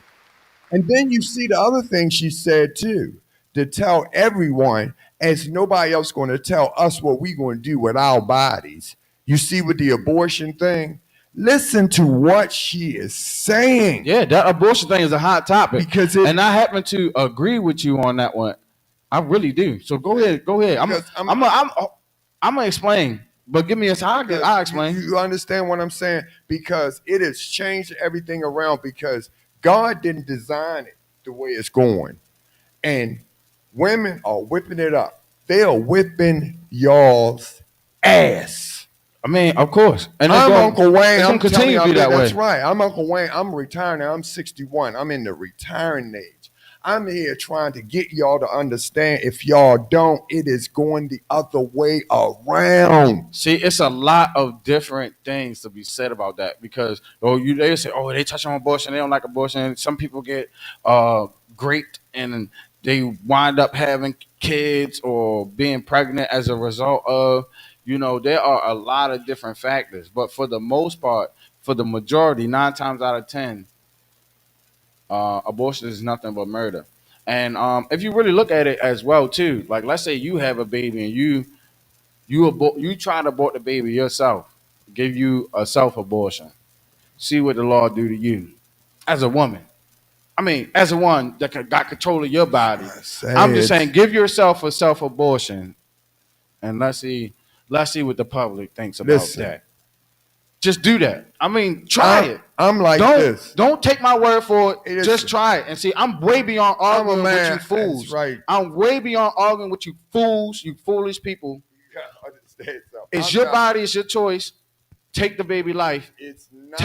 And then you see the other thing she said too, to tell everyone, as nobody else going to tell us what we're going to do with our bodies. You see with the abortion thing, listen to what she is saying. Yeah, that abortion thing is a hot topic. And I happen to agree with you on that one. I really do. So go ahead. I'm gonna explain, but give me a time. I'll explain. You understand what I'm saying? Because it has changed everything around because God didn't design it the way it's going. And women are whipping it up. They are whipping y'all's ass. I mean, of course. And I'm Uncle Wayne. I'm continue to be that way. That's right. I'm Uncle Wayne. I'm retiring now. I'm 61. I'm in the retiring age. I'm here trying to get y'all to understand. If y'all don't, it is going the other way around. See, it's a lot of different things to be said about that because they say, they touch on abortion, they don't like abortion. Some people get raped and they wind up having kids or being pregnant as a result of, there are a lot of different factors. But for the most part, for the majority, 9 times out of 10, abortion is nothing but murder. And if you really look at it as well too, like let's say you have a baby and you try to abort the baby yourself, give you a self-abortion. See what the law do to you as a woman. I mean, as a one that got control of your body. I'm just saying, give yourself a self-abortion, and let's see what the public thinks about that. Just do that. I mean, try it. I'm like this. Don't take my word for it. Just try it and see. I'm way beyond arguing with you fools. That's right. I'm way beyond arguing with you fools, you foolish people. It's your body, it's your choice. Take the baby life. It's not.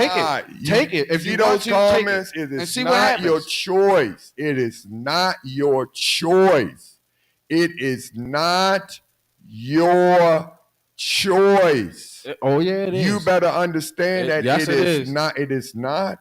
Take it. If you those comments, it is not your choice. It is not your choice. It is not your choice. Oh yeah, it is. You better understand that yes, it is not. It is not.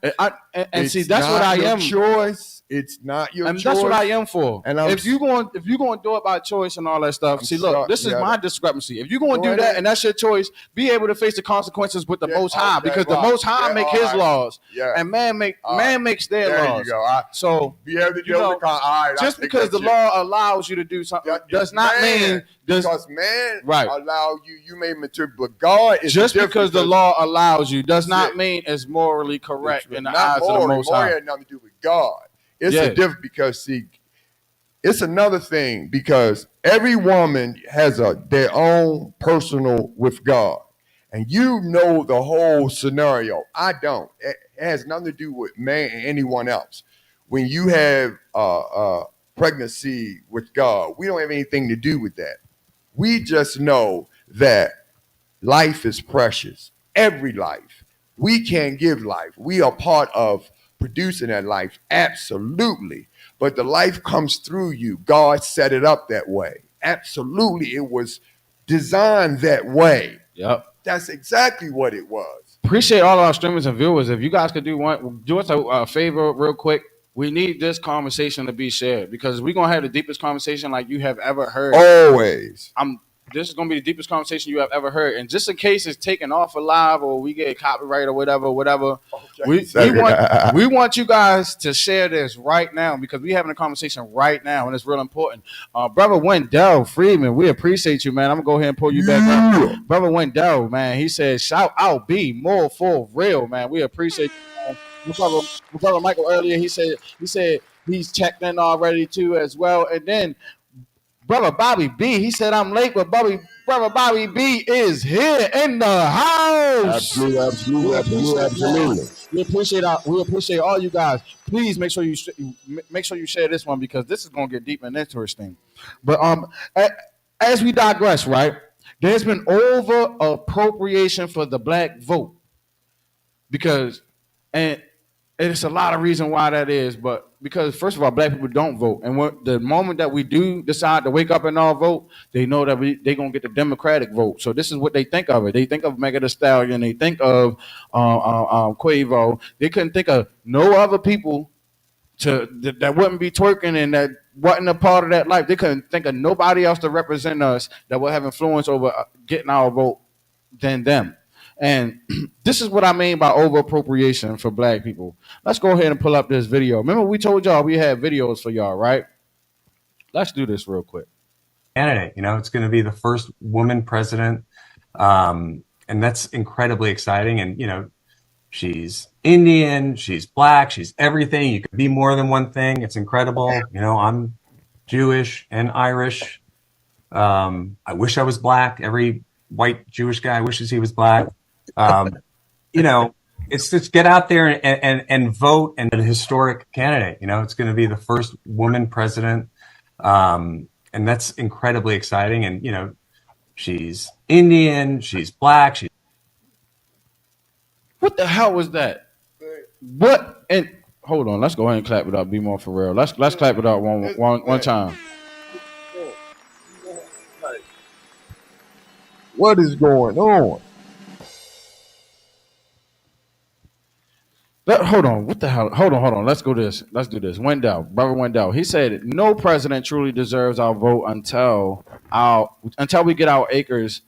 And see, that's what I am. Choice. It's not your and choice. That's what I am for. And if you're going to do it by choice and all that stuff, look, this is my discrepancy. If you're going to do that and that's your choice, be able to face the consequences with the Most High, because the Most High make His laws, and man makes their laws. You go. So be able to do just because the law allows you to do something does not mean because man allow you. You may mature, but God is just because the law allows you does not mean it's morally correct in the eyes of the Most High. It has nothing to do with God. It's a different because see, it's another thing because every woman has their own personal with God, and you know the whole scenario. I don't. It has nothing to do with man and anyone else. When you have pregnancy with God, we don't have anything to do with that. We just know that life is precious. Every life. We can't give life. We are part of producing that life? Absolutely. But the life comes through you. God set it up that way. Absolutely. It was designed that way. Yep. That's exactly what it was. Appreciate all our streamers and viewers. If you guys could do us a favor real quick. We need this conversation to be shared because we're gonna have the deepest conversation like you have ever heard. Always. This is gonna be the deepest conversation you have ever heard. And just in case it's taken off live or we get copyright or whatever, we want you guys to share this right now because we're having a conversation right now and it's real important. Brother Wendell Freeman, we appreciate you, man. I'm gonna go ahead and pull you back up. Brother Wendell, man, he said, shout out BMore4Real, man. We appreciate you, man. My brother Michael earlier, he said he's checked in already too as well. And then Brother Bobby B, he said I'm late, but brother Bobby B is here in the house. Absolutely. We appreciate all you guys. Please make sure you share this one because this is gonna get deep and interesting. But as we digress, right? There's been over appropriation for the black vote because and it's a lot of reason why that is, but because first of all, black people don't vote, and the moment that we do decide to wake up and all vote, they know that they're gonna get the Democratic vote. So this is what they think of it. They think of Megan Thee Stallion. They think of Quavo. They couldn't think of no other people that wouldn't be twerking and that wasn't a part of that life. They couldn't think of nobody else to represent us that would have influence over getting our vote than them. And this is what I mean by over appropriation for black people. Let's go ahead and pull up this video. Remember, we told y'all we had videos for y'all, right? Let's do this real quick. Candidate, it's going to be the first woman president. And that's incredibly exciting. And, she's Indian, she's black, she's everything. You could be more than one thing. It's incredible. I'm Jewish and Irish. I wish I was black. Every white Jewish guy wishes he was black. It's just get out there and vote and a historic candidate. It's going to be the first woman president. And that's incredibly exciting. And, she's Indian, she's black. What the hell was that? What? And hold on, let's go ahead and clap it up. BMore4Real. Let's clap it up one time. What is going on? Hold on. What the hell? Hold on. Let's do this. Brother Wendell. He said no president truly deserves our vote until we get our acres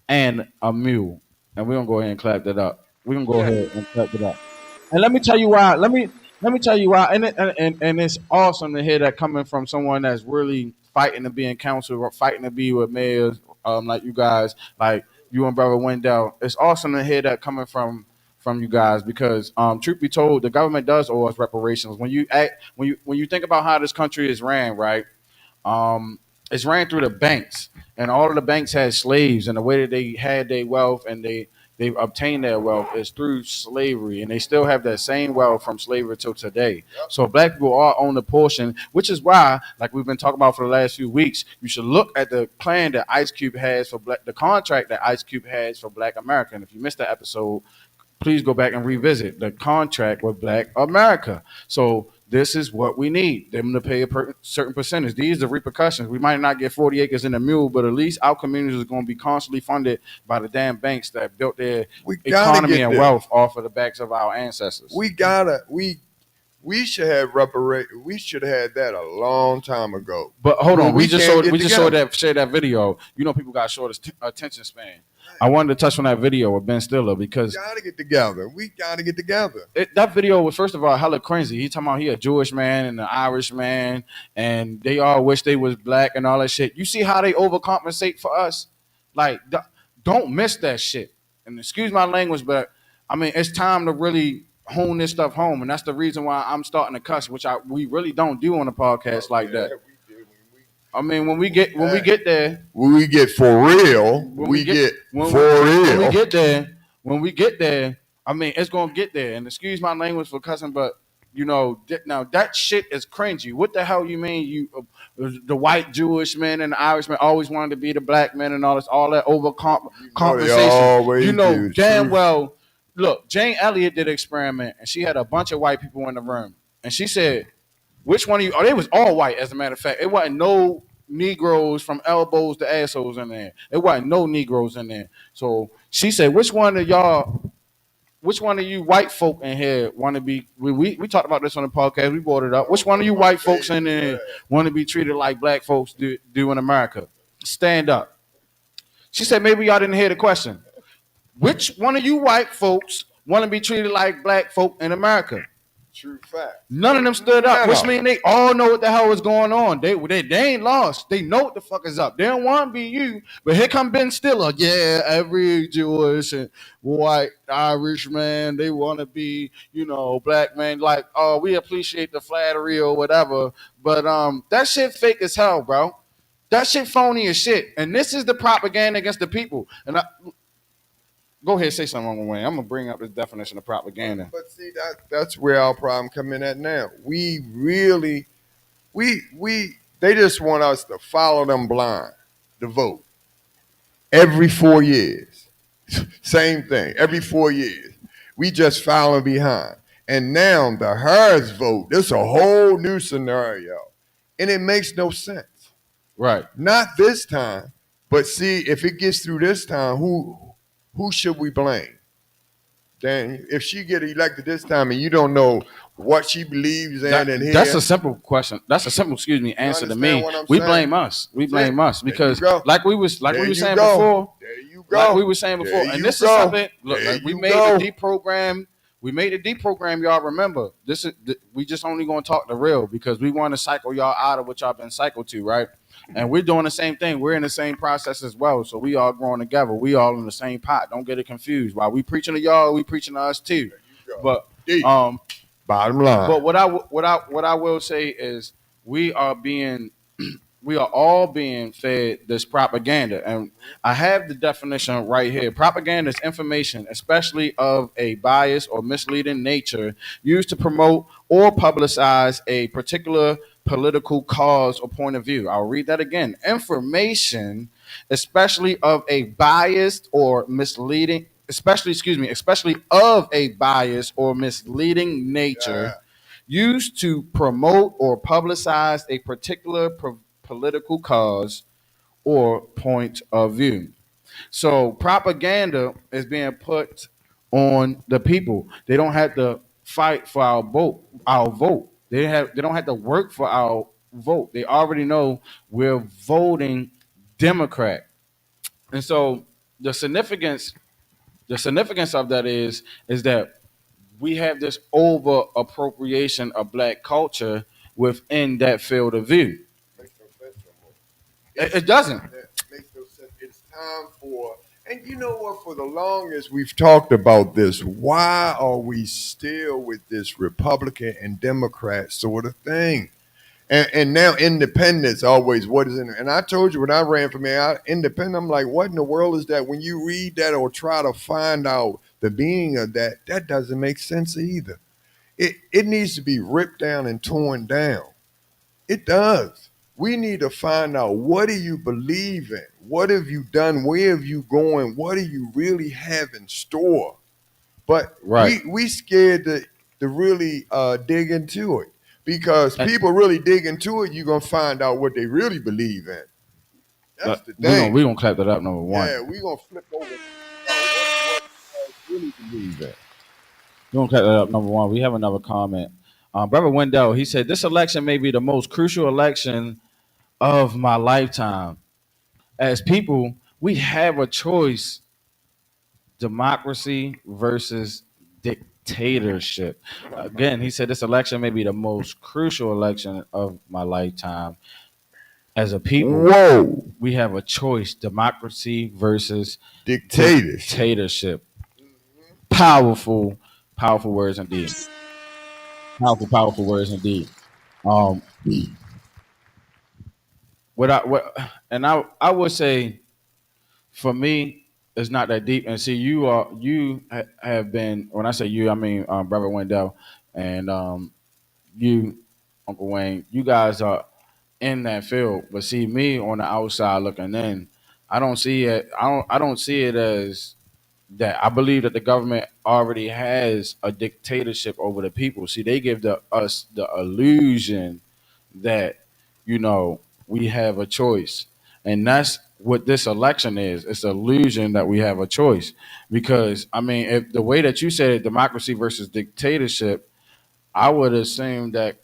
and a mule. And we're gonna go ahead and clap that up. We're gonna go ahead and clap it up. And let me tell you why. Let me tell you why. And it's awesome to hear that coming from someone that's really fighting to be in council or fighting to be with mayors, like you guys, like you and Brother Wendell. It's awesome to hear that coming from you guys because truth be told, the government does owe us reparations. When you think about how this country is ran, right? It's ran through the banks, and all of the banks had slaves, and the way that they had their wealth and they obtained their wealth is through slavery, and they still have that same wealth from slavery till today. Yep. So black people are on a portion, which is why, like we've been talking about for the last few weeks, you should look at the plan that Ice Cube has for the contract that Ice Cube has for Black America. And if you missed the episode, please go back and revisit the contract with Black America. So this is what we need them to pay a certain percentage. These are the repercussions. We might not get 40 acres in a mule, but at least our communities are going to be constantly funded by the damn banks that built their economy and wealth off of the backs of our ancestors. We should have we should have had that a long time ago. But hold on, we just showed that video. People got short attention span. I wanted to touch on that video with Ben Stiller because we gotta get together. That video was, first of all, hella crazy. He talking about he a Jewish man and an Irish man, and they all wish they was black and all that shit. You see how they overcompensate for us? Like, don't miss that shit. And excuse my language, but I mean, it's time to really hone this stuff home, and that's the reason why I'm starting to cuss, which we really don't do on a podcast like that. I mean, when we get there, when we get for real, when we get there, I mean, it's gonna get there. And excuse my language for cussing, but now that shit is cringy. What the hell you mean? The white Jewish man and the Irish man always wanted to be the black man and all that overcompensation. Damn well look, Jane Elliott did an experiment, and she had a bunch of white people in the room, and she said, "Which one of you?" Oh, they was all white, as a matter of fact. It wasn't no Negroes from elbows to assholes in there. It wasn't no Negroes in there. So she said, "Which one of y'all? Which one of you white folk in here want to be?" We talked about this on the podcast. We brought it up. Which one of you white folks in there want to be treated like black folks do in America? Stand up. She said, "Maybe y'all didn't hear the question. Which one of you white folks want to be treated like black folk in America?" True fact. None of them stood up, None which of means they all know what the hell is going on. They ain't lost. They know what the fuck is up. They don't want to be you. But here come Ben Stiller. Yeah, every Jewish and white Irish man, they want to be, black man. Like, oh, we appreciate the flattery or whatever. But that shit fake as hell, bro. That shit phony as shit. And this is the propaganda against the people. And go ahead, say something, Uncle Wayne. I'm gonna bring up the definition of propaganda. But see, that's where our problem come in at now. We really, they just want us to follow them blind, to vote every 4 years. Same thing, every 4 years. We just following behind. And now the Harris vote, this is a whole new scenario. And it makes no sense. Right. Not this time, but see, if it gets through this time, who should we blame? Then if she get elected this time and you don't know what she believes in and here, that's a simple question. That's a simple, answer to me. We blame us. We blame us because, like we were saying before. There you go. Like we were saying before, and this is something. Look, like we made a deprogram. We made a deprogram. Y'all remember this is we just only gonna talk the real because we want to cycle y'all out of what y'all been cycled to, right? And we're doing the same thing. We're in the same process as well. So we all growing together. We all in the same pot. Don't get it confused. While we preaching to y'all, we preaching to us too. But bottom line. But what I will say is we are all being fed this propaganda. And I have the definition right here. Propaganda is information, especially of a biased or misleading nature, used to promote or publicize a particular political cause or point of view. I'll read that again. Information, especially of a biased or misleading, especially of a biased or misleading nature, used to promote or publicize a particular political cause or point of view. So propaganda is being put on the people. They don't have to fight for our vote. Our vote. They don't have to work for our vote. They already know we're voting Democrat. And so the significance of that is that we have this over appropriation of black culture within that field of view. Makes no sense no more. It doesn't. It makes no sense. It's time for, and you know what? For the longest we've talked about this. Why are we still with this Republican and Democrat sort of thing? And now independence always what is in it. And I told you when I ran for mayor, independent, I'm like, what in the world is that? When you read that or try to find out the meaning of that, that doesn't make sense either. It needs to be ripped down and torn down. It does. We need to find out, what do you believe in? What have you done? Where have you going? What do you really have in store? But we scared to really dig into it. Because people really dig into it, you're going to find out what they really believe in. That's the thing. We're going to clap that up, number one. Yeah, we're going to flip over what really believe in. We're going to clap that up, number one. We have another comment. Brother Wendell, he said, this election may be the most crucial election of my lifetime. As people, we have a choice: democracy versus dictatorship. Again, he said this election may be the most crucial election of my lifetime. As a people, we have a choice: democracy versus dictatorship. Powerful words indeed. Powerful words indeed. I would say, for me, it's not that deep. And see, you have been. When I say you, I mean Brother Wendell and you, Uncle Wayne. You guys are in that field. But see, me on the outside looking in, I don't see it. I don't see it as that I believe that the government already has a dictatorship over the people. See, they give us the illusion that you know we have a choice, and that's what this election is. It's an illusion that we have a choice because I mean, if the way that you said it, democracy versus dictatorship, I would assume that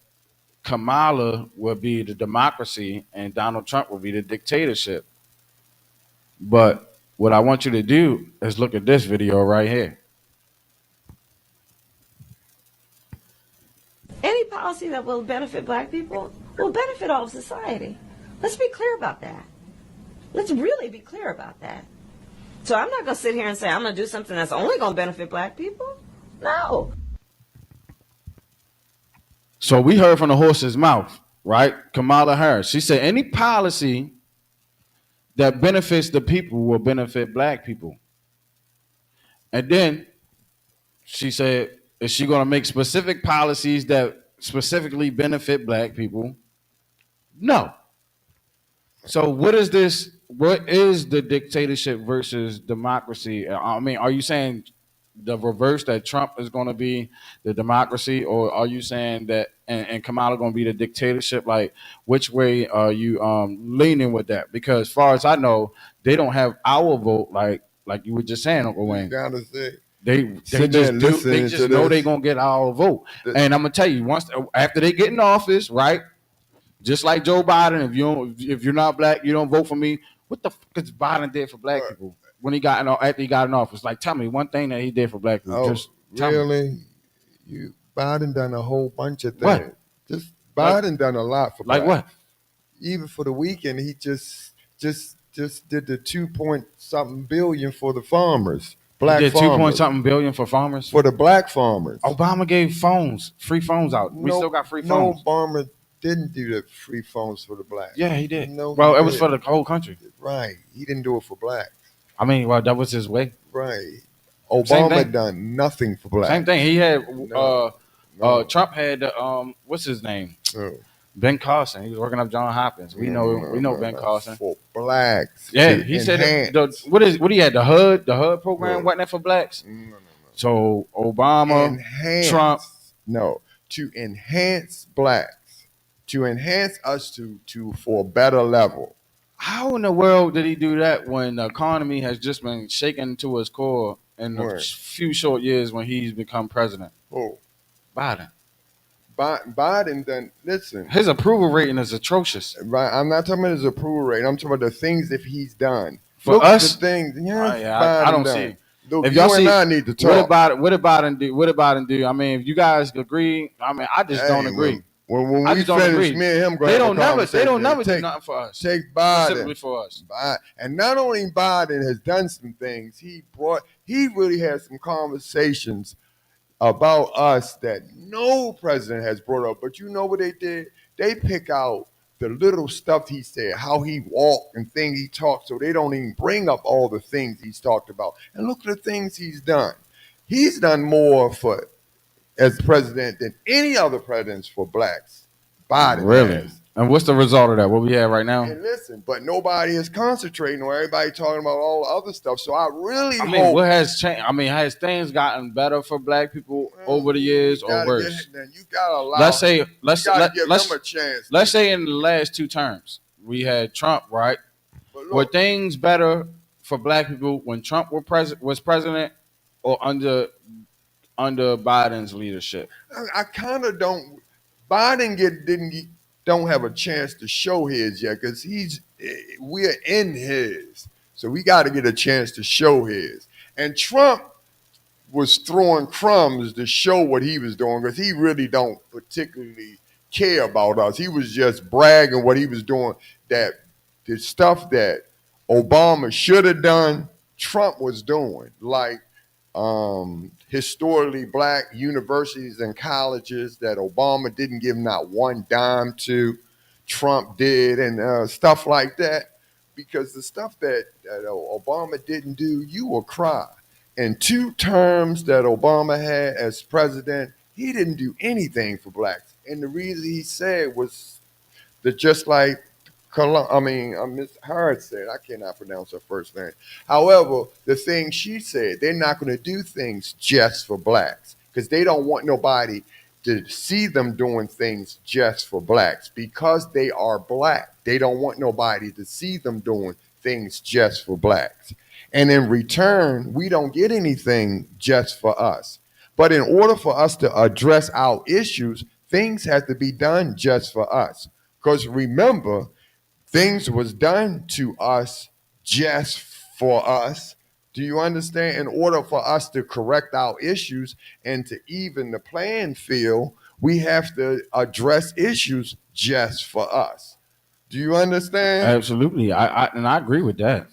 Kamala would be the democracy and Donald Trump would be the dictatorship. But what I want you to do is look at this video right here. Any policy that will benefit black people will benefit all of society. Let's be clear about that. Let's really be clear about that. So I'm not going to sit here and say I'm going to do something that's only going to benefit black people. No. So we heard from the horse's mouth, right? Kamala Harris. She said any policy that benefits the people will benefit black people. And then she said, is she going to make specific policies that specifically benefit black people? No. So what is this? What is the dictatorship versus democracy? I mean, are you saying the reverse that Trump is going to be the democracy, or are you saying that and Kamala going to be the dictatorship? Like, which way are you leaning with that? Because, as far as I know, they don't have our vote. Like you were just saying, Uncle Wayne. Gotta say, They just know they're gonna get our vote. And I'm gonna tell you, once after they get in office, right? Just like Joe Biden, if you're not black, you don't vote for me. What the fuck is Biden did for black people when he got in after he got in office? Like, tell me one thing that he did for black people. oh, Just tell really? me. You Biden done a whole bunch of things. What? Just Biden done a lot for Like black. what? Even for the weekend, he just did the 2 point something billion for the farmers. Black He did 2 farmers. point something billion for farmers. For the black farmers. Obama gave free phones out. We still got free phones. No, Obama didn't do the free phones for the blacks. Yeah, he did. No, well, he it was did. for the whole country. Right. He didn't do it for blacks. I mean, well, that was his way. Right. Same Obama thing. done nothing for blacks. Same thing. He had No. Trump had what's his name? No. Ben Carson. He was working up John Hopkins. We know Ben Carson. For blacks. Yeah, to he said enhance. what he had, the HUD program, No. wasn't that for blacks? No. So Obama, Enhance. Trump. No. To enhance blacks. To enhance us to for a better level. How in the world did he do that when the economy has just been shaken to its core in the Right. few short years when he's become president? Oh, Biden. Biden done. Listen, His approval rating is atrocious. right? I'm not talking about his approval rate. I'm talking about the things that he's done. For Look us? at the things. Yes, Yeah, Biden I don't done. see. Look, If you y'all and see, I need to talk. what did Biden do? What did Biden do? I mean, if you guys agree, I mean, I just don't agree. When I we just don't finish, agree. me and him They don't never do take, nothing for us. Take Specifically Biden. for us. And not only Biden has done some things, he really had some conversations about us that no president has brought up. But you know what they did? They pick out the little stuff he said, how he walked and things he talked, so they don't even bring up all the things he's talked about. And look at the things he's done. He's done more for as president than any other presidents for blacks. Biden Really? has. And what's the result of that? What we have right now? And listen, but nobody is concentrating on everybody talking about all the other stuff. So I really I mean, hope. what has changed? I mean, has things gotten better for black people over the years or worse? You gotta allow. Let's say you gotta give them a chance. let's say in the last 2 terms we had Trump, right? But look, Were things better for black people when Trump was president or under Biden's leadership? I kind of don't. Biden don't have a chance to show his yet because we're in his, so we got to get a chance to show his. And Trump was throwing crumbs to show what he was doing because he really don't particularly care about us. He was just bragging what he was doing. That the stuff that Obama should have done, Trump was doing, like historically black universities and colleges that Obama didn't give not one dime to, Trump did, and stuff like that. Because the stuff that Obama didn't do, you will cry. In 2 terms that Obama had as president, he didn't do anything for blacks. And the reason he said was that just like Miss Harris said, I cannot pronounce her first name. However, the thing she said, they're not going to do things just for blacks because they don't want nobody to see them doing things just for blacks because they are black. They don't want nobody to see them doing things just for blacks. And in return, we don't get anything just for us. But in order for us to address our issues, things have to be done just for us. Because remember, things was done to us just for us. Do you understand? In order for us to correct our issues and to even the playing field, we have to address issues just for us. Do you understand? Absolutely. I agree with that.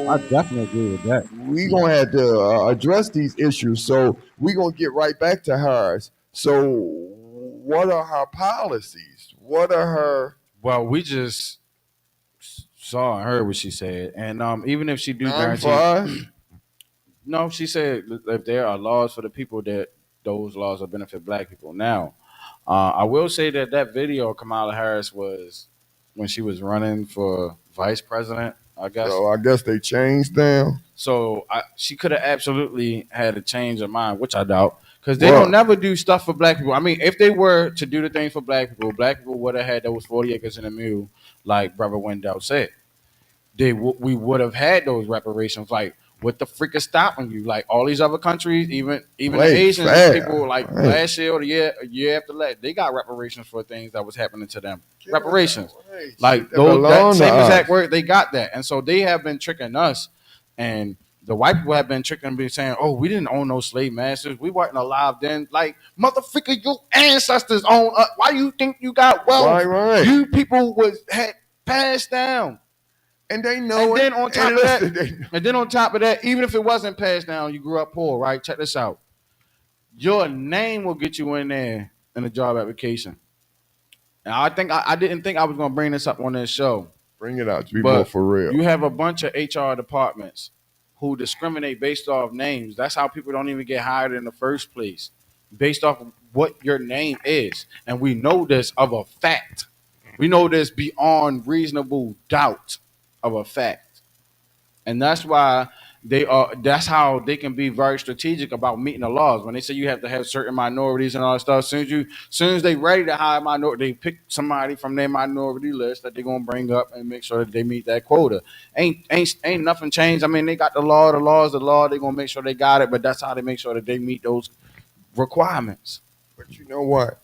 I So definitely agree with that. we gonna have to address these issues. So we gonna get right back to hers. So what are her policies? What are her Well, we just saw and heard what she said, and even if she do none for guarantee, us? no, she said if there are laws for the people, that those laws will benefit black people. Now, I will say that that video of Kamala Harris was when she was running for vice president, I guess. So I guess they changed them. So she could have absolutely had a change of mind, which I doubt, because they don't Well, never do stuff for black people. I mean, if they were to do the thing for black people would have had those 40 acres in a mule, like Brother Wendell said. We would have had those reparations. Like, what the freak is stopping you? Like all these other countries, even the wait, Asians, people fair. like Right. last year or a year after last, they got reparations for things that was happening to them. Give us Reparations, that right. like Shit that those that belong to same exact us. word, they got that, and so they have been tricking us, and the white people have been tricking, be saying, "Oh, we didn't own no slave masters. We weren't alive then." Like, motherfucker, your ancestors own. Why you think you got wealth? Right. You people had passed down. And they And know it. then on top And of that, listen, they know. and then on top of that, even if it wasn't passed down, you grew up poor, right? Check this out. Your name will get you in there in a job application. And I think I didn't think I was gonna bring this up on this show, Bring it out. Be more but for real. you have a bunch of HR departments who discriminate based off names. That's how people don't even get hired in the first place, based off of what your name is. And we know this of a fact. We know this beyond reasonable doubt of a fact. And that's why that's how they can be very strategic about meeting the laws. When they say you have to have certain minorities and all that stuff, as soon as they ready to hire minority, they pick somebody from their minority list that they're gonna bring up and make sure that they meet that quota. Ain't nothing changed. I mean, they got the law, the law is the law, they're gonna make sure they got it, but that's how they make sure that they meet those requirements. But you know what?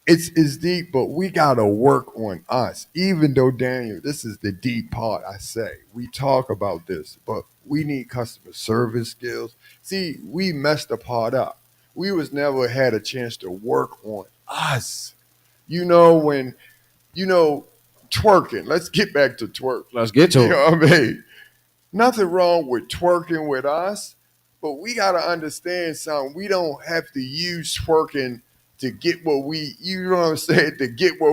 It's deep, but we gotta work on us. Even though Daniel, this is the deep part. I say we talk about this, but we need customer service skills. See, we messed the part up. We was never had a chance to work on us. You know when you know twerking. Let's get back to twerk. Let's get to You it. know what I mean? Nothing wrong with twerking with us, but we got to understand something. We don't have to use twerking to get what you know what I'm saying, to get what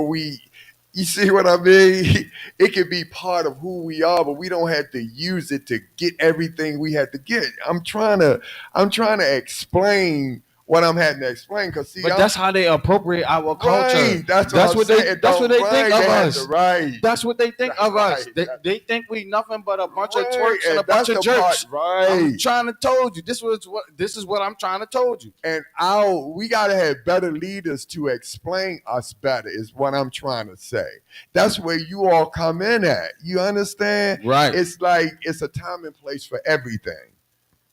you see what I mean? It can be part of who we are, but we don't have to use it to get everything we have to get. I'm trying to explain what I'm having to explain because see, But that's how they appropriate our culture. right. That's That's what what I'm they. saying. That's what they Right, think of they have us. to- right. That's what they think of us. Right. They think we nothing but a bunch of Right, twerks and a that's bunch of the part, jerks. right. I'm trying to told you. This is what I'm trying to told you. And we gotta have better leaders to explain us better is what I'm trying to say. That's where you all come in at. You understand? Right. It's like it's a time and place for everything.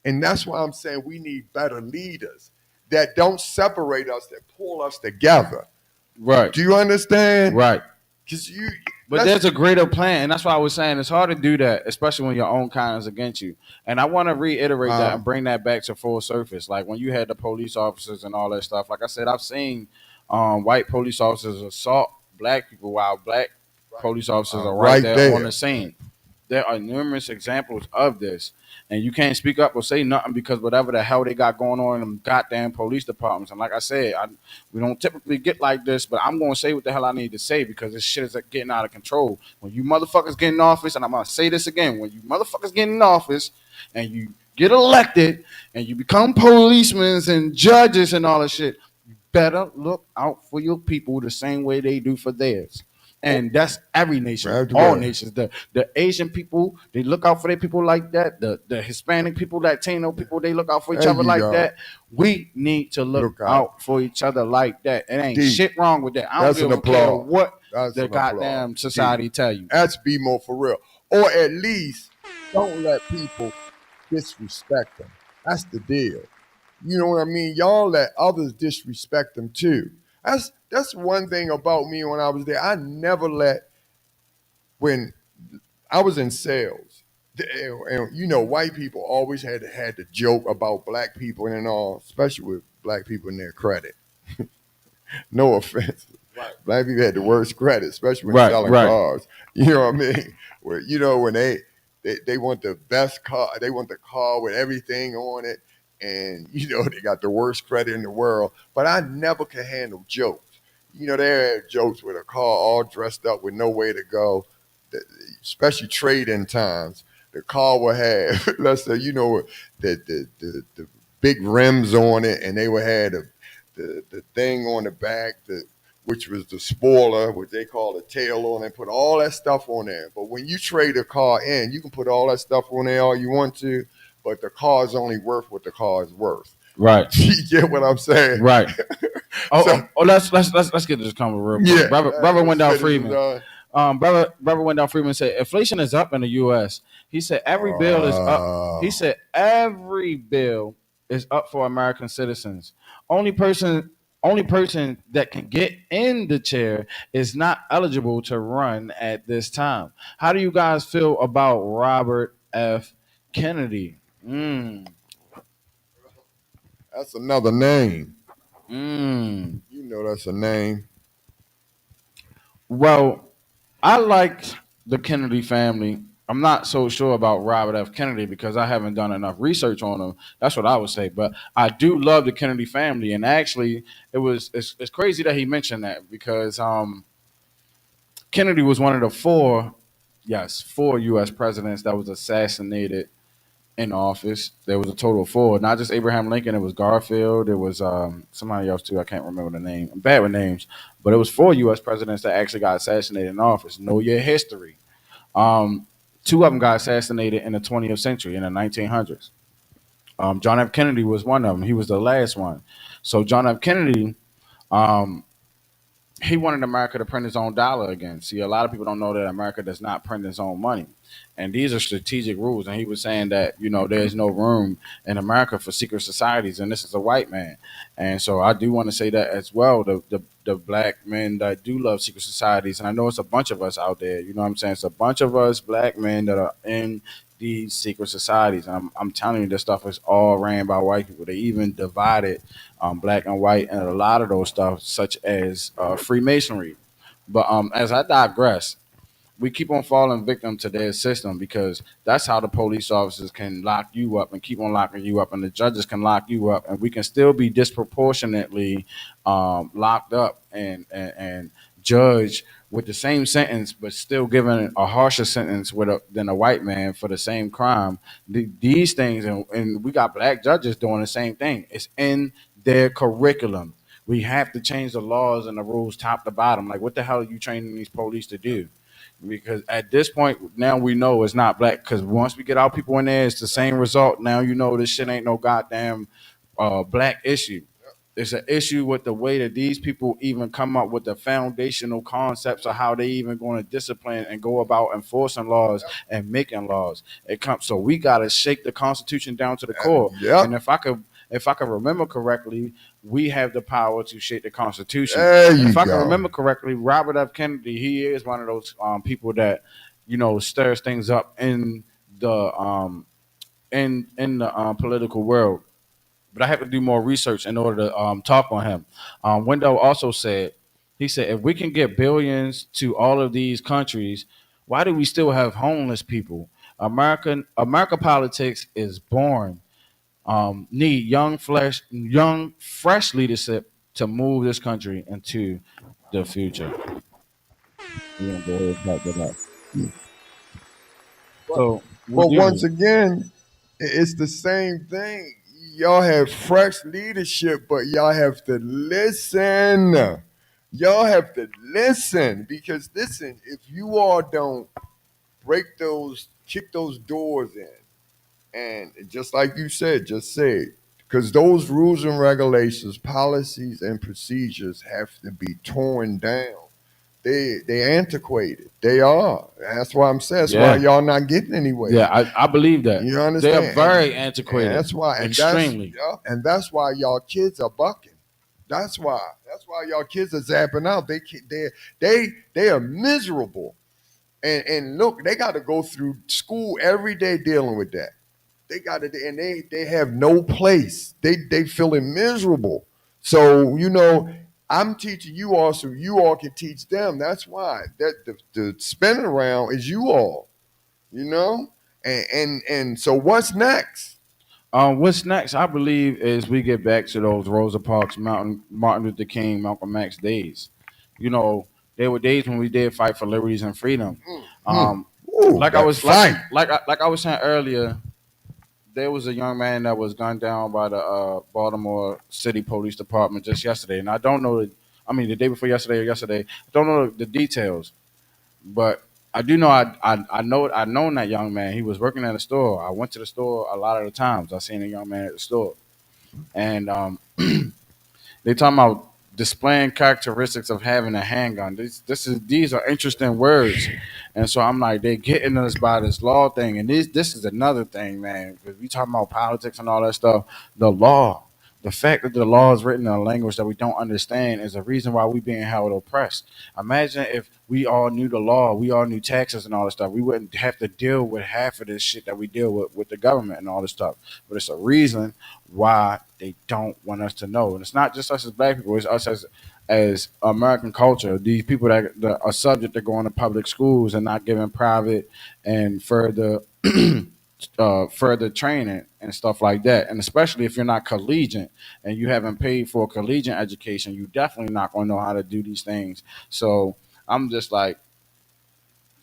And that's why I'm saying we need better leaders that don't separate us, that pull us together. Right. Do you understand? Right. Because But there's a greater plan, and that's why I was saying it's hard to do that, especially when your own kind is against you. And I want to reiterate that and bring that back to full surface. Like when you had the police officers and all that stuff. Like I said, I've seen white police officers assault black people while black police officers are right there on the scene. There are numerous examples of this, and you can't speak up or say nothing because whatever the hell they got going on in them goddamn police departments. And like I said, we don't typically get like this, but I'm gonna say what the hell I need to say because this shit is getting out of control. When you motherfuckers get in office, and I'm gonna say this again, when you motherfuckers get in office and you get elected and you become policemen and judges and all that shit, you better look out for your people the same way they do for theirs. And that's every nation, all Everywhere. nations. The Asian people, they look out for their people like that. The Hispanic people, Latino people, they look out for each There other you like go. that. We need to look Look out. out for each other like that. It ain't Deep. shit wrong with that. I That's don't an give a care applause. what That's the an goddamn applause. society Deep. tell you. That's be more for real. Or at least don't let people disrespect them. That's the deal. You know what I mean? Y'all let others disrespect them too. That's one thing about me when I was there. I never let when I was in sales. And you know, white people always had to joke about black people and all, especially with black people and their credit. No offense. Right. Black people had the worst credit, especially when Right, selling right. cars. You know what I mean? Where you know when they want the best car, they want the car with everything on it, and you know they got the worst credit in the world. But I never could handle jokes. You know, they had jokes with a car all dressed up with nowhere to go, especially trade-in times. The car would have, let's say, you know, the big rims on it, and they would have the thing on the back, which was the spoiler, which they call the tail on, and put all that stuff on there. But when you trade a car in, you can put all that stuff on there all you want to, but the car is only worth what the car is worth. Right. You get what I'm saying? Right. Oh, So- let's get this coming real quick. Yeah. Brother Wendell let's finish Freeman. this, Brother Wendell Freeman said inflation is up in the U.S. He said every bill is up. He said every bill is up for American citizens. Only person that can get in the chair is not eligible to run at this time. How do you guys feel about Robert F. Kennedy? That's another name. Mm. You know that's a name. Well, I like the Kennedy family. I'm not so sure about Robert F. Kennedy because I haven't done enough research on him. That's what I would say. But I do love the Kennedy family, and actually, it's crazy that he mentioned that because Kennedy was one of the four U.S. presidents that was assassinated in office. There was a total of four, not just Abraham Lincoln. It was Garfield. It was somebody else too. I can't remember the name. I'm bad with names, but it was four U.S. presidents that actually got assassinated in office. Know your history. Two of them got assassinated in the 20th century, in the 1900s. John F. Kennedy was one of them. He was the last one. So John F. Kennedy, um, he wanted America to print his own dollar again. See, a lot of people don't know that America does not print its own money. And these are strategic rules. And he was saying that, there's no room in America for secret societies. And this is a white man. And so I do want to say that as well. The black men that do love secret societies. And I know it's a bunch of us out there. You know what I'm saying? It's a bunch of us black men that are in these secret societies. And I'm telling you, this stuff is all ran by white people. They even divided black and white and a lot of those stuff, such as Freemasonry. But as I digress, we keep on falling victim to their system because that's how the police officers can lock you up and keep on locking you up, and the judges can lock you up, and we can still be disproportionately locked up and judged with the same sentence, but still given a harsher sentence than a white man for the same crime. These things, and we got black judges doing the same thing. It's in their curriculum. We have to change the laws and the rules top to bottom. Like, what the hell are you training these police to do? Because at this point now we know it's not black. Because once we get our people in there, it's the same result. Now this shit ain't no goddamn black issue. It's an issue with the way that these people even come up with the foundational concepts of how they even going to discipline and go about enforcing laws and making laws. So we got to shake the Constitution down to the core. Yep. And if I could remember correctly, we have the power to shape the Constitution. If I can remember correctly, Robert F. Kennedy, he is one of those people that stirs things up in the political world. But I have to do more research in order to talk on him. Wendell also said, he said, if we can get billions to all of these countries, why do we still have homeless people? America politics is boring. Need young, fresh leadership to move this country into the future. Yeah, go ahead, type that up. So, But once again, it's the same thing. Y'all have fresh leadership, but y'all have to listen. Y'all have to listen because listen, if you all don't kick those doors in, and just like you said, just say it, because those rules and regulations, policies and procedures have to be torn down. They antiquated. They are. That's why I'm saying. That's why Yeah, y'all not getting anywhere. yeah, I believe that. You They're understand? very And antiquated, that's why. extremely. And that's why y'all kids are bucking. That's why. That's why y'all kids are zapping out. They are miserable. And look, they got to go through school every day dealing with that. They got to, and they have no place. They feeling miserable. So I'm teaching you all, so you all can teach them. That's why the spinning around is you all. You know, and so what's next? What's next? I believe is we get back to those Rosa Parks, Martin Luther King, Malcolm X days. You know, there were days when we did fight for liberties and freedom. Hmm. Um, Ooh, like I that was like fight. like I was saying earlier, there was a young man that was gunned down by the Baltimore City Police Department just yesterday, and I don't know. I mean, the day before yesterday or yesterday. I don't know the details, but I do know I known that young man. He was working at a store. I went to the store a lot of the times. I seen a young man at the store, and they talking about displaying characteristics of having a handgun. These are interesting words, and so I'm like, they getting us by this law thing, and this is another thing, man. Because we talking about politics and all that stuff. The law, the fact that the law is written in a language that we don't understand, is a reason why we being held oppressed. Imagine if we all knew the law, we all knew taxes and all this stuff. We wouldn't have to deal with half of this shit that we deal with the government and all this stuff. But it's a reason why they don't want us to know. And it's not just us as black people, it's us as American culture. These people that are subject to going to public schools and not given private and further further training and stuff like that. And especially if you're not collegiate and you haven't paid for a collegiate education, you definitely not going to know how to do these things. So I'm just like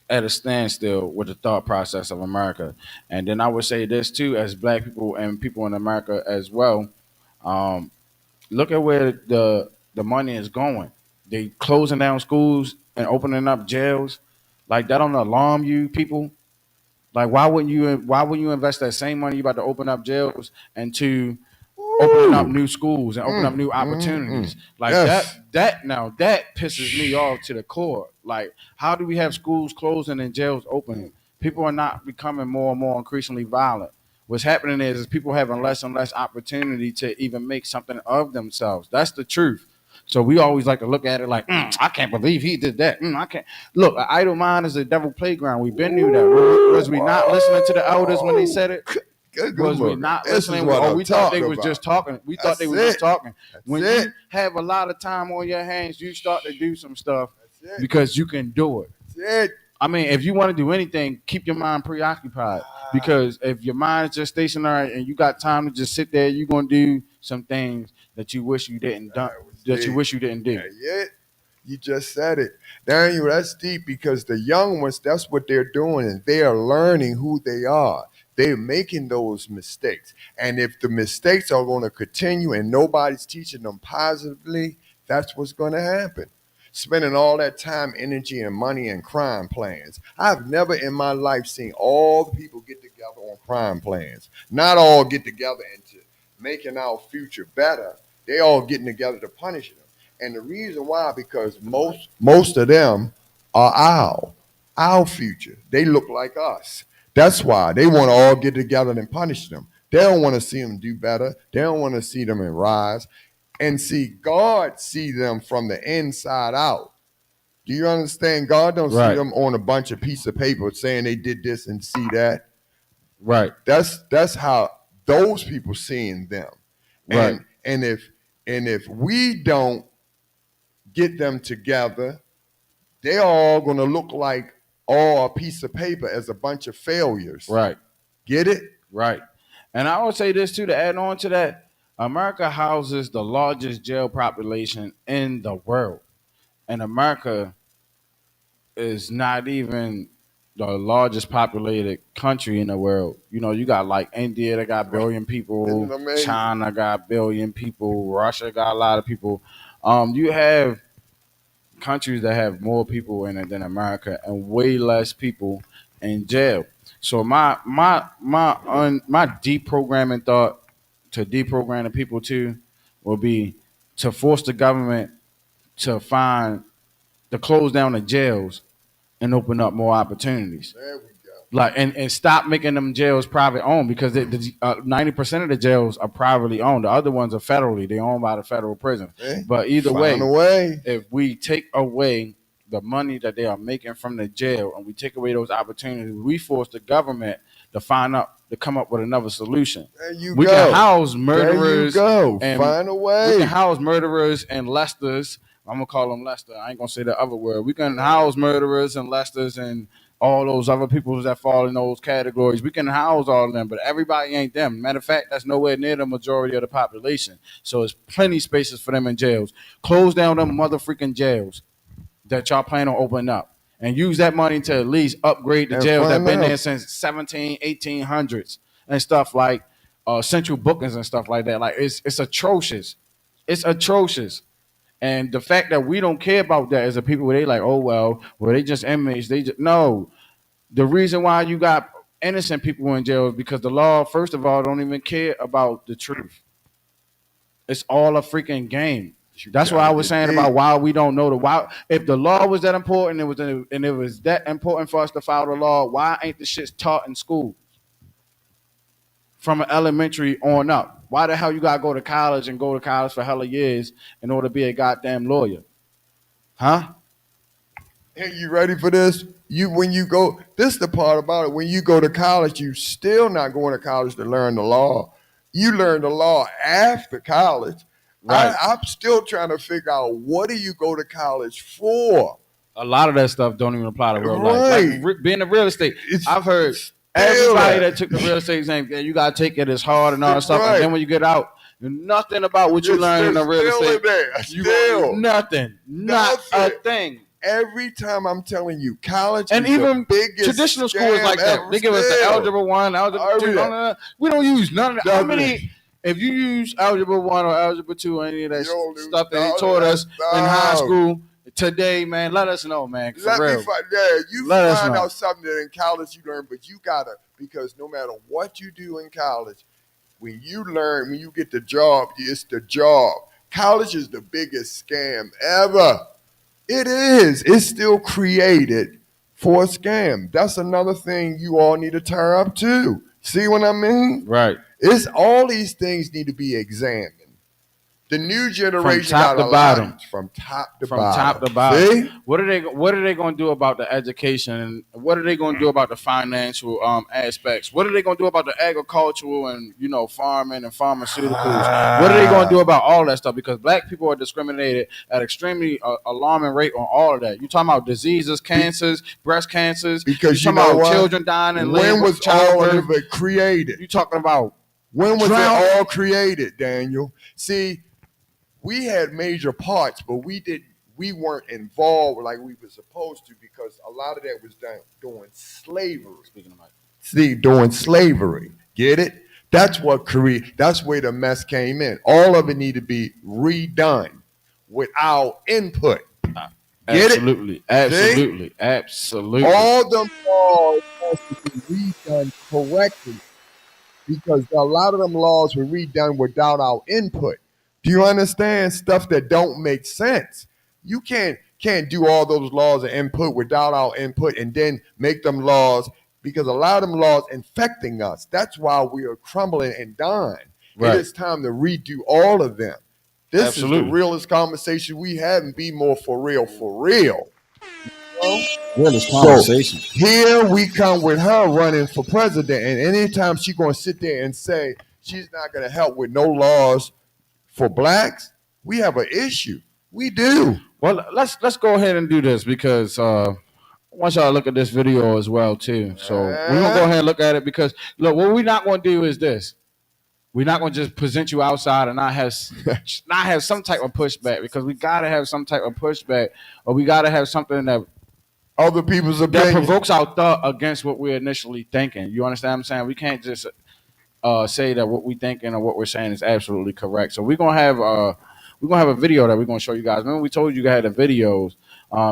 at a standstill with the thought process of America. And then I would say this too, as black people and people in America as well. Um, Look at where the money is going. They closing down schools and opening up jails. Like that don't alarm you, people. Like why wouldn't you invest that same money you about to open up jails into opening up Ooh. new schools and opening up new Mm. opportunities? Like Yes. that pisses me off to the core. Like how do we have schools closing and jails opening? People are not becoming more and more increasingly violent. What's happening is people having less and less opportunity to even make something of themselves. That's the truth. So we always like to look at it like, I can't believe he did that. I can't. Look, an idle mind is a devil playground. We've been knew that. Was we not listening to the elders when they said it? Good Was we looking. not This is listening? what Or I'm we thought they talking was just about. talking. We thought they That's was just it. talking. That's When it. you have a lot of time on your hands, you start to do some stuff That's it. because you can do it. That's it. I mean, if you want to do anything, keep your mind preoccupied. Because if your mind is just stationary and you got time to just sit there, you're gonna do some things that you wish you didn't done, That was that you deep. wish you didn't do. Yeah. You just said it. Daniel, that's deep because the young ones, that's what they're doing, and they are learning who they are. They're making those mistakes. And if the mistakes are going to continue and nobody's teaching them positively, that's what's going to happen. Spending all that time, energy, and money in crime plans. I've never in my life seen all the people get together on crime plans. Not all get together into making our future better. They all getting together to punish them. And the reason why, because most of them are our future. They look like us. That's why they want to all get together and punish them. They don't want to see them do better. They don't want to see them rise. And see, God see them from the inside out. Do you understand? God don't see Right, them on a bunch of piece of paper saying they did this and see that. right, That's how those people seeing them. right, And if we don't get them together, they're all gonna look like all a piece of paper as a bunch of failures. right, Get it? right. And I would say this too to add on to that. America houses the largest jail population in the world. And America is not even the largest populated country in the world. You know, you got like India that got billion Isn't people, it amazing? China got billion people, Russia got a lot of people. You have countries that have more people in it than America and way less people in jail. So my deprogramming thought to deprogram the people too will be to force the government to find to close down the jails and open up more opportunities. There we go. Like and stop making them jails private owned because 90% of the jails are privately owned. The other ones are federally. They're owned by the federal prison. But either way, if we take away the money that they are making from the jail and we take away those opportunities, we force the government to come up with another solution. We can house murderers. And find a way. We can house murderers and Lesters. I'm gonna call them Lester. I ain't gonna say the other word. We can house murderers and Lesters and all those other people that fall in those categories. We can house all of them, but everybody ain't them. Matter of fact, that's nowhere near the majority of the population. So there's plenty spaces for them in jails. Close down them motherfucking jails that y'all plan on opening up and use that money to at least upgrade the jails that been there since 1800s and stuff like central bookings and stuff like that. Like it's atrocious. It's atrocious. And the fact that we don't care about that as a people, they like, oh well, they just inmates. No. The reason why you got innocent people in jail is because the law, first of all, don't even care about the truth. It's all a freaking game. That's why I was saying about why we don't know why. If the law was that important, and it was that important for us to follow the law, why ain't the shit taught in school from an elementary on up? Why the hell you gotta go to college and go to college for hella years in order to be a goddamn lawyer? Huh? Hey, you ready for this? When you go, this is the part about it. When you go to college, you still not going to college to learn the law. You learn the law after college. Right. I'm still trying to figure out what do you go to college for? A lot of that stuff don't even apply to real life. Like being in real estate, I've heard everybody that took the real estate exam, you gotta take it as hard and all that stuff. And then when you get out, nothing about what you learn in the real estate. You nothing. Not a thing. Every time I'm telling you, college and is even the biggest traditional schools like that. They give us the algebra 1, algebra 2. We don't use none of that. How many? If you use algebra 1 or algebra 2 or any of that stuff that they taught us in high school today, man, let us know, man. You find out something that in college you learn, but you gotta, because no matter what you do in college, when you get the job, it's the job. College is the biggest scam ever. It is. It's still created for a scam. That's another thing you all need to turn up too. See what I mean? Right. It's all these things need to be examined. The new generation from top to bottom. From top to bottom. See? What are they going to do about the education? What are they going to do about the financial aspects? What are they going to do about the agricultural and farming and pharmaceuticals? What are they going to do about all that stuff? Because black people are discriminated at extremely alarming rate on all of that. You talking about diseases, cancers, breast cancers? Because you talking about children dying and when was all of it created? You talking about when was it all created, Daniel? See. We had major parts, but we weren't involved like we were supposed to because a lot of that was done during slavery. During slavery. Get it? That's where the mess came in. All of it needed to be redone with our input. Get it? Absolutely. All them laws have to be redone correctly because a lot of them laws were redone without our input. Do you understand stuff that don't make sense? You can't do all those laws and input without our input and then make them laws because a lot of them laws infecting us. That's why we are crumbling and dying. Right. It is time to redo all of them. This is the realest conversation we have and BMore4Real. Realest conversation. So here we come with her running for president, and anytime she's going to sit there and say she's not going to help with no laws for blacks, we have an issue. We do. Well, let's go ahead and do this because I want y'all to look at this video as well too. So we're gonna go ahead and look at it because look, what we're not gonna do is this. We're not gonna just present you outside and not have some type of pushback because we gotta have some type of pushback or we gotta have something that other people's opinion that provokes our thought against what we're initially thinking. You understand what I'm saying? We can't just say that what we thinking or what we're saying is absolutely correct. So we're gonna have we're gonna have a video that we're gonna show you guys. Remember we told you guys the videos.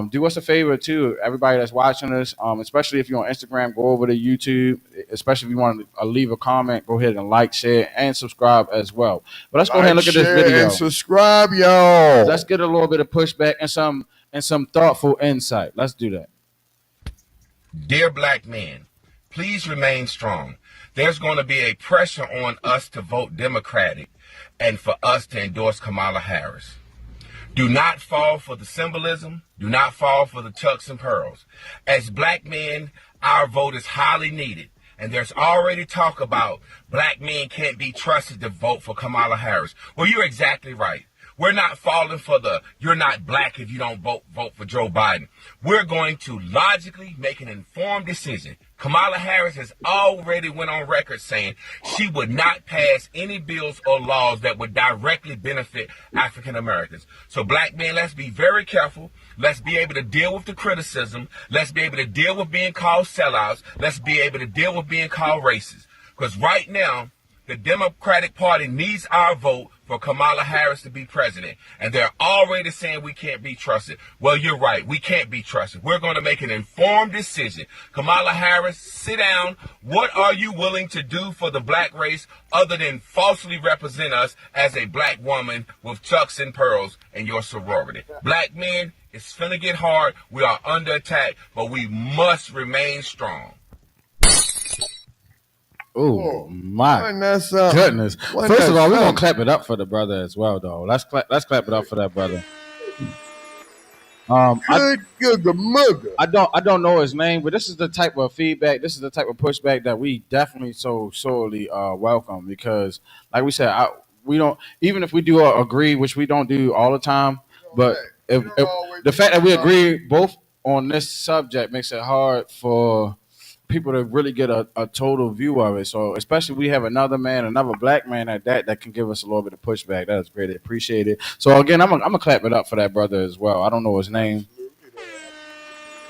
Do us a favor too, everybody that's watching us, especially if you're on Instagram, go over to YouTube. Especially if you want to leave a comment, go ahead and like, share, and subscribe as well. But let's go ahead and Like, look at this share, video. and subscribe, y'all. Let's get a little bit of pushback and some thoughtful insight. Let's do that. Dear black men, please remain strong. There's going to be a pressure on us to vote Democratic and for us to endorse Kamala Harris. Do not fall for the symbolism. Do not fall for the tucks and pearls. As black men, our vote is highly needed. And there's already talk about black men can't be trusted to vote for Kamala Harris. Well, you're exactly right. We're not falling for the you're not black if you don't vote for Joe Biden. We're going to logically make an informed decision. Kamala Harris has already went on record saying she would not pass any bills or laws that would directly benefit African Americans. So black men, let's be very careful. Let's be able to deal with the criticism. Let's be able to deal with being called sellouts. Let's be able to deal with being called racist. Because right now, the Democratic Party needs our vote for Kamala Harris to be president. And they're already saying we can't be trusted. Well, you're right. We can't be trusted. We're going to make an informed decision. Kamala Harris, sit down. What are you willing to do for the black race other than falsely represent us as a black woman with tucks and pearls in your sorority? Black men, it's finna get hard. We are under attack, but we must remain strong. Oh my Wasn't goodness! Wasn't First of that all, we're gonna something? clap it up for the brother as well, though. Let's clap it up for that brother. I Good mugger. I don't know his name, but this is the type of feedback, this is the type of pushback that we definitely so sorely welcome because, like we said, we don't even if we do agree, which we don't do all the time, but if the fact that we agree both on this subject makes it hard for people to really get a total view of it. So especially we have another man, another black man at that can give us a little bit of pushback. That is greatly appreciated. So again, I'm gonna clap it up for that brother as well. I don't know his name.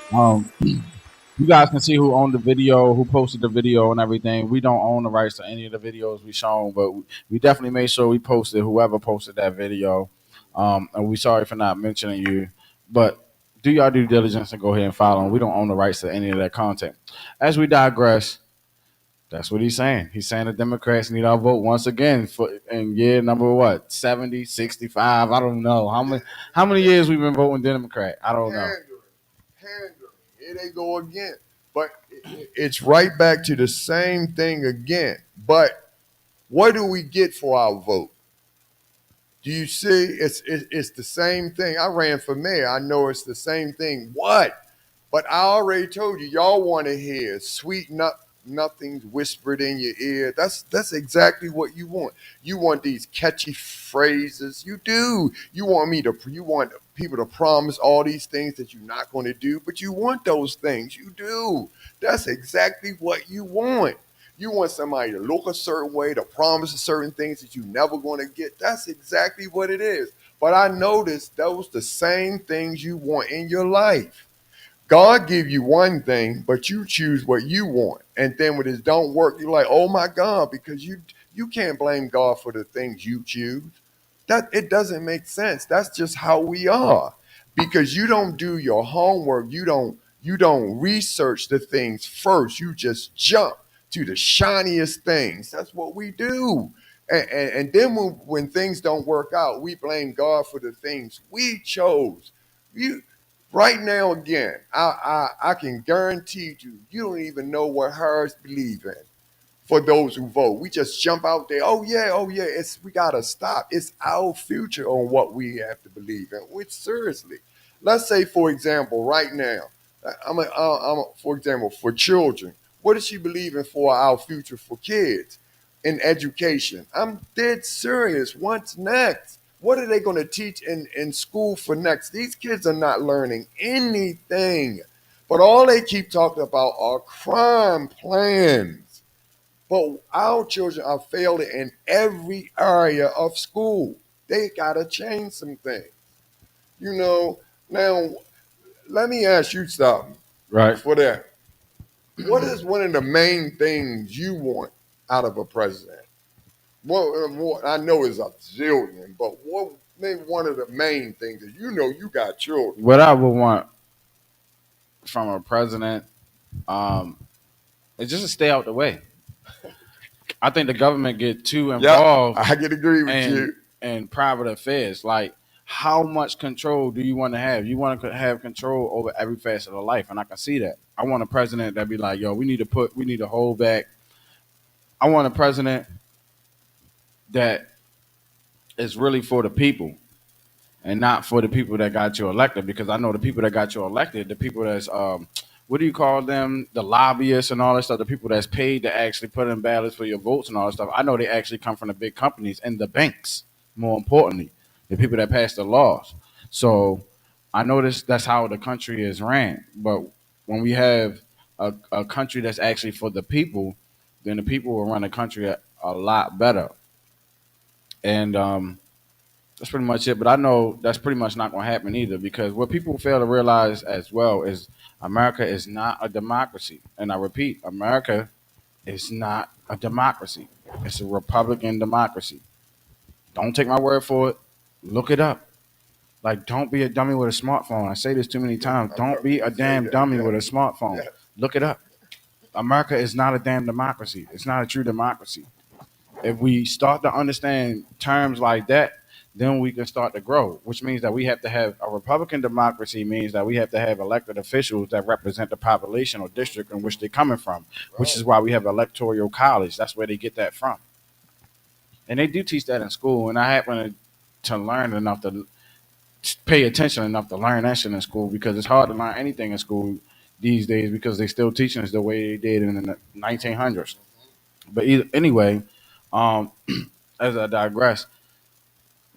You guys can see who owned the video, who posted the video and everything. We don't own the rights to any of the videos we shown, but we definitely made sure we posted whoever posted that video. And we sorry for not mentioning you, but do y'all due diligence and go ahead and follow him. We don't own the rights to any of that content. As we digress, that's what he's saying. He's saying the Democrats need our vote once again for in year number what 70, 65. I don't know how many years we've been voting Democrat. I don't know. Pandering. Here they go again. But it's right back to the same thing again. But what do we get for our vote? Do you see? It's the same thing. I ran for mayor. I know it's the same thing. What? But I already told you, y'all want to hear sweet nothings whispered in your ear. That's exactly what you want. You want these catchy phrases. You do. You want people to promise all these things that you're not going to do, but you want those things. You do. That's exactly what you want. You want somebody to look a certain way, to promise certain things that you're never going to get. That's exactly what it is. But I noticed those the same things you want in your life. God give you one thing, but you choose what you want. And then when it don't work, you're like, oh my God, because you can't blame God for the things you choose. That it doesn't make sense. That's just how we are. Because you don't do your homework, you don't research the things first. You just jump to the shiniest things. That's what we do. And then when things don't work out, we blame God for the things we chose. You right now again, I can guarantee you don't even know what Harris believe in. For those who vote, we just jump out there. Oh yeah. We gotta stop. It's our future on what we have to believe in. Which seriously, let's say for example, right now, for example, for children, what does she believe in for our future for kids in education? I'm dead serious. What's next? What are they going to teach in school for next? These kids are not learning anything, but all they keep talking about are crime plans. But our children are failing in every area of school. They got to change some things. Now, let me ask you something Right. for that. What is one of the main things you want out of a president? Well, I know it's a zillion, but name one of the main things that you got children. What I would want from a president is just to stay out the way. I think the government get too Yeah, involved I can agree with in you. private affairs. Like, how much control do you want to have? You want to have control over every facet of life, and I can see that. I want a president that be like, "Yo, we need to hold back." I want a president that is really for the people and not for the people that got you elected. Because I know the people that got you elected, the people that's what do you call them? The lobbyists and all that stuff. The people that's paid to actually put in ballots for your votes and all that stuff. I know they actually come from the big companies and the banks. More importantly, the people that pass the laws. So I know that's how the country is ran. But when we have a country that's actually for the people, then the people will run the country a lot better. And that's pretty much it. But I know that's pretty much not going to happen either, because what people fail to realize as well is America is not a democracy. And I repeat, America is not a democracy. It's a Republican democracy. Don't take my word for it. Look it up. Like, don't be a dummy with a smartphone. I say this too many times. Don't be a damn dummy with a smartphone. Yeah. Look it up. America is not a damn democracy. It's not a true democracy. If we start to understand terms like that, then we can start to grow, which means that we have to have a Republican democracy, means that we have to have elected officials that represent the population or district in which they're coming from, which is why we have electoral college. That's where they get that from. And they do teach that in school. And I happen to learn enough to pay attention enough to learn that shit in school, because it's hard to learn anything in school these days because they still teaching us the way they did in the 1900s. But anyway, um, as I digress,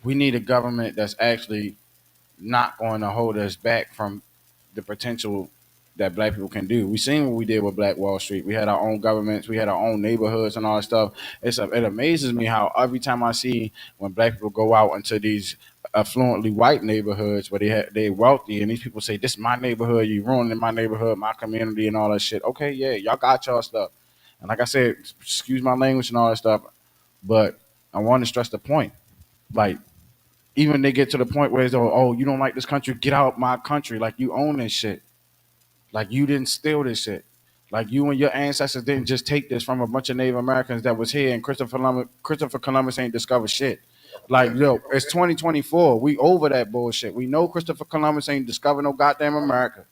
we need a government that's actually not going to hold us back from the potential that black people can do. We seen what we did with Black Wall Street. We had our own governments, we had our own neighborhoods and all that stuff. It amazes me how every time I see when black people go out into these affluently white neighborhoods where they're wealthy, and these people say, "This is my neighborhood, you ruining my neighborhood, my community," and all that shit. Okay, yeah, y'all got y'all stuff. And like I said, excuse my language and all that stuff, but I want to stress the point. Like, even they get to the point where it's, oh, you don't like this country, get out my country. Like, you own this shit. Like, you didn't steal this shit. Like, you and your ancestors didn't just take this from a bunch of Native Americans that was here, and Christopher Columbus ain't discovered shit. Like, yo, it's 2024. We over that bullshit. We know Christopher Columbus ain't discovered no goddamn America.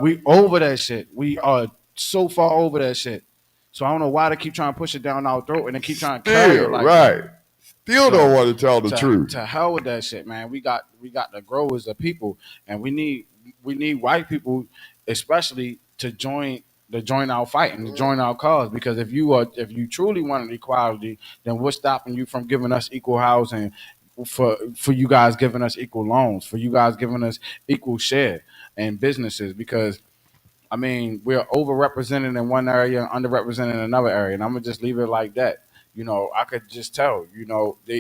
We over that shit. We are so far over that shit. So I don't know why they keep trying to push it down our throat and they keep trying to carry it Still, like right. Still so don't want to tell the truth. to hell with that shit, man. We got to grow as a people, and we need white people, especially to join our fight and to join our cause. Because if you truly wanted equality, then what's stopping you from giving us equal housing, for you guys giving us equal loans, for you guys giving us equal share and businesses? Because I mean, we're overrepresented in one area and underrepresented in another area, and I'm gonna just leave it like that. I could just tell,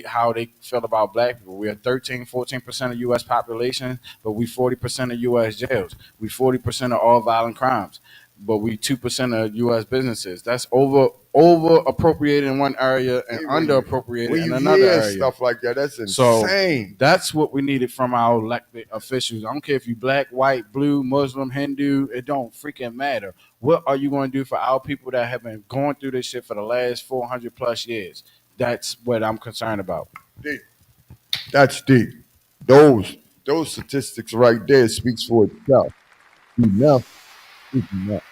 how they feel about black people. We are 13, 14% of U.S. population, but we 40% of U.S. jails. We 40% of all violent crimes, but we 2% of U.S. businesses. That's over appropriated in one area and under appropriated When in you another hear area. stuff like that, that's So insane. that's what we needed from our elected officials. I don't care if you black, white, blue, Muslim, Hindu, it don't freaking matter. What are you going to do for our people that have been going through this shit for the last 400 plus years? That's what I'm concerned about. Deep. That's deep. Those statistics right there speaks for itself. Enough is enough.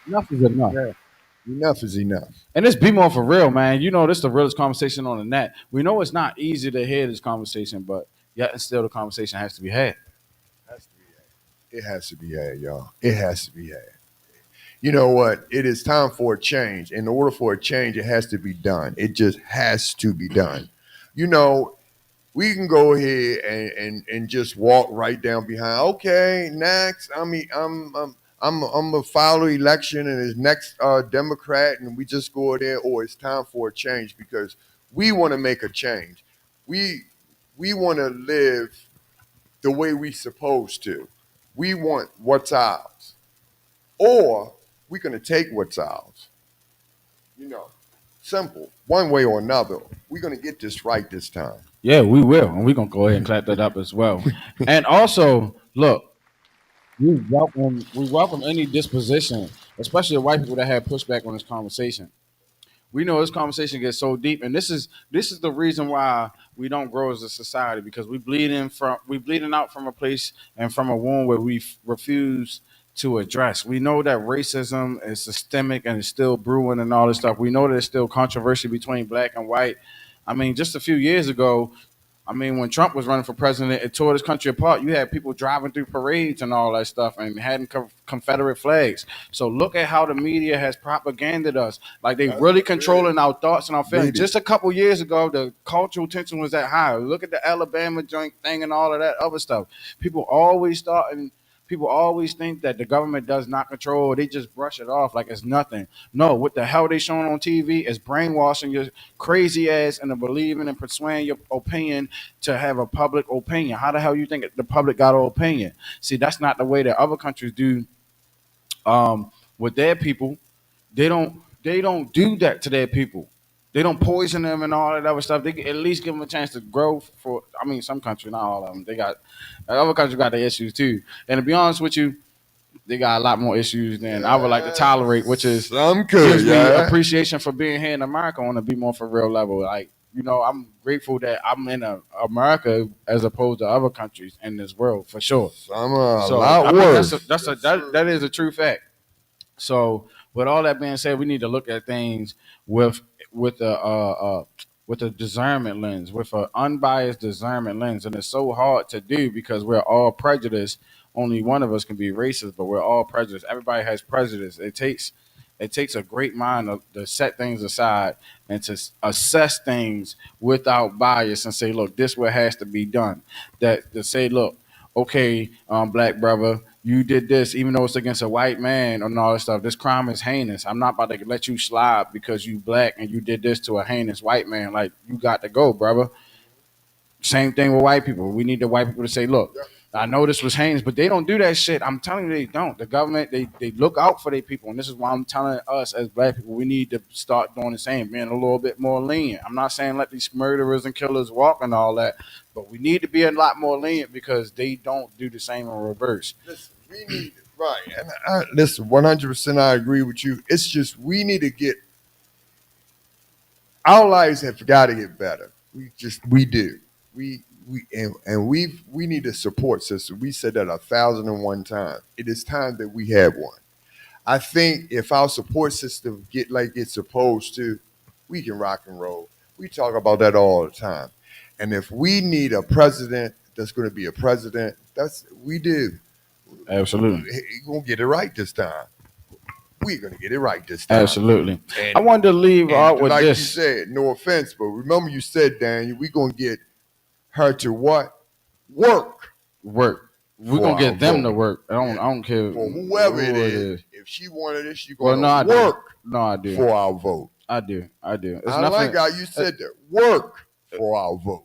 Enough is enough. Yeah. Enough is enough. And this BMore4Real, man. This is the realest conversation on the net. We know it's not easy to hear this conversation, but yet and still the conversation has to be had. Has to be had. It has to be had, y'all. It has to be had. You know what? It is time for a change. In order for a change, it has to be done. It just has to be done. You know, we can go ahead and just walk right down behind. Okay, next. I mean, I'm a follow election and it's next Democrat, and we just go there. Or it's time for a change because we want to make a change. We want to live the way we supposed to. We want what's ours, or we're gonna take what's ours. You know, simple. One way or another, we're gonna get this right this time. Yeah, we will, and we're gonna go ahead and clap that up as well. And also, look, we welcome any disposition, especially the white people that have pushback on this conversation. We know this conversation gets so deep, and this is the reason why we don't grow as a society, because we bleeding out from a place and from a wound where we refuse to address. We know that racism is systemic and it's still brewing and all this stuff. We know there's still controversy between black and white. I mean, just a few years ago, I mean, when Trump was running for president, it tore this country apart. You had people driving through parades and all that stuff and had Confederate flags. So look at how the media has propagandized us. Like they really controlling our thoughts and our feelings. Just a couple years ago, the cultural tension was that high. Look at the Alabama joint thing and all of that other stuff. People always start and people always think that the government does not control. They just brush it off like it's nothing. No, what the hell they showing on TV is brainwashing your crazy ass into believing and persuading your opinion to have a public opinion. How the hell you think the public got an opinion? See, that's not the way that other countries do with their people. They don't do that to their people. They don't poison them and all that other stuff. They at least give them a chance to grow. For I mean, some countries, not all of them. They got other countries got their issues too. And to be honest with you, they got a lot more issues than I would like to tolerate, which is Some gives could, me yeah. appreciation for being here in America on a be more for real level. Like, I'm grateful that I'm in America as opposed to other countries in this world for sure. Some are a So lot I mean, worse. that is a true fact. So, with all that being said, we need to look at things with with a with a discernment lens, with an unbiased discernment lens, and it's so hard to do because we're all prejudiced. Only one of us can be racist, but we're all prejudiced. Everybody has prejudice. It takes a great mind to set things aside and to assess things without bias and say, look, this what has to be done. That to say, look, okay, black brother, you did this, even though it's against a white man and all this stuff. This crime is heinous. I'm not about to let you slide because you black and you did this to a heinous white man. Like, you got to go, brother. Same thing with white people. We need the white people to say, look, I know this was heinous, but they don't do that shit. I'm telling you, they don't. The government, they look out for their people. And this is why I'm telling us as black people, we need to start doing the same, being a little bit more lenient. I'm not saying let these murderers and killers walk and all that, but we need to be a lot more lenient because they don't do the same in reverse. Listen, we need right, and listen, 100%. I agree with you. It's just we need to get our lives have got to get better. We do. We need a support system. We said that 1,001 times. It is time that we have one. I think if our support system get like it's supposed to, we can rock and roll. We talk about that all the time. And if we need a president that's going to be a president, that's we do. Absolutely. We're going to get it right this time. We're going to get it right this time. Absolutely. And, I wanted to leave out with like this. you said, no offense, but remember you said, Daniel, we're going to get her to what? Work. Work. We're For gonna our get them vote. to work. I don't care For whoever it who is. If she wanted it, she's Well, going no, I to do. work No, I do. for our vote. I do. It's I nothing. like how you said that. Work for our vote.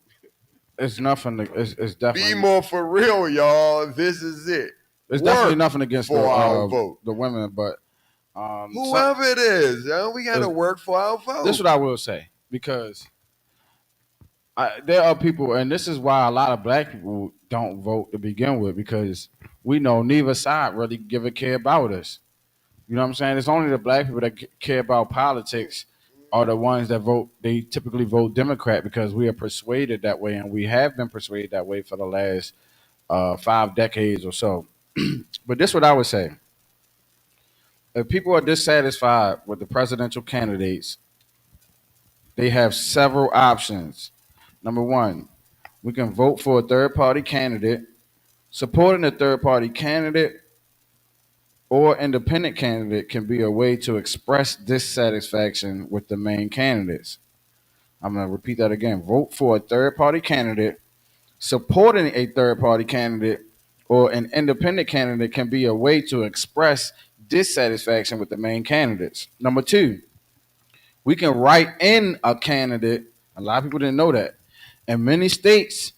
It's nothing. It's definitely. Be more for real, y'all. This is it. It's Work definitely nothing against for our vote. the women, but Whoever it is, we got to work for our vote. this is what I will say, because there are people, and this is why a lot of black people don't vote to begin with, because we know neither side really give a care about us. You know what I'm saying? It's only the black people that care about politics are the ones that vote. They typically vote Democrat because we are persuaded that way, and we have been persuaded that way for the last 5 decades or so. But this is what I would say: if people are dissatisfied with the presidential candidates, they have several options. Number one, we can vote for a third party candidate. Supporting a third party candidate or independent candidate can be a way to express dissatisfaction with the main candidates. I'm going to repeat that again. Vote for a third party candidate. Supporting a third party candidate or an independent candidate can be a way to express dissatisfaction with the main candidates. Number two, we can write in a candidate. A lot of people didn't know that. In many states,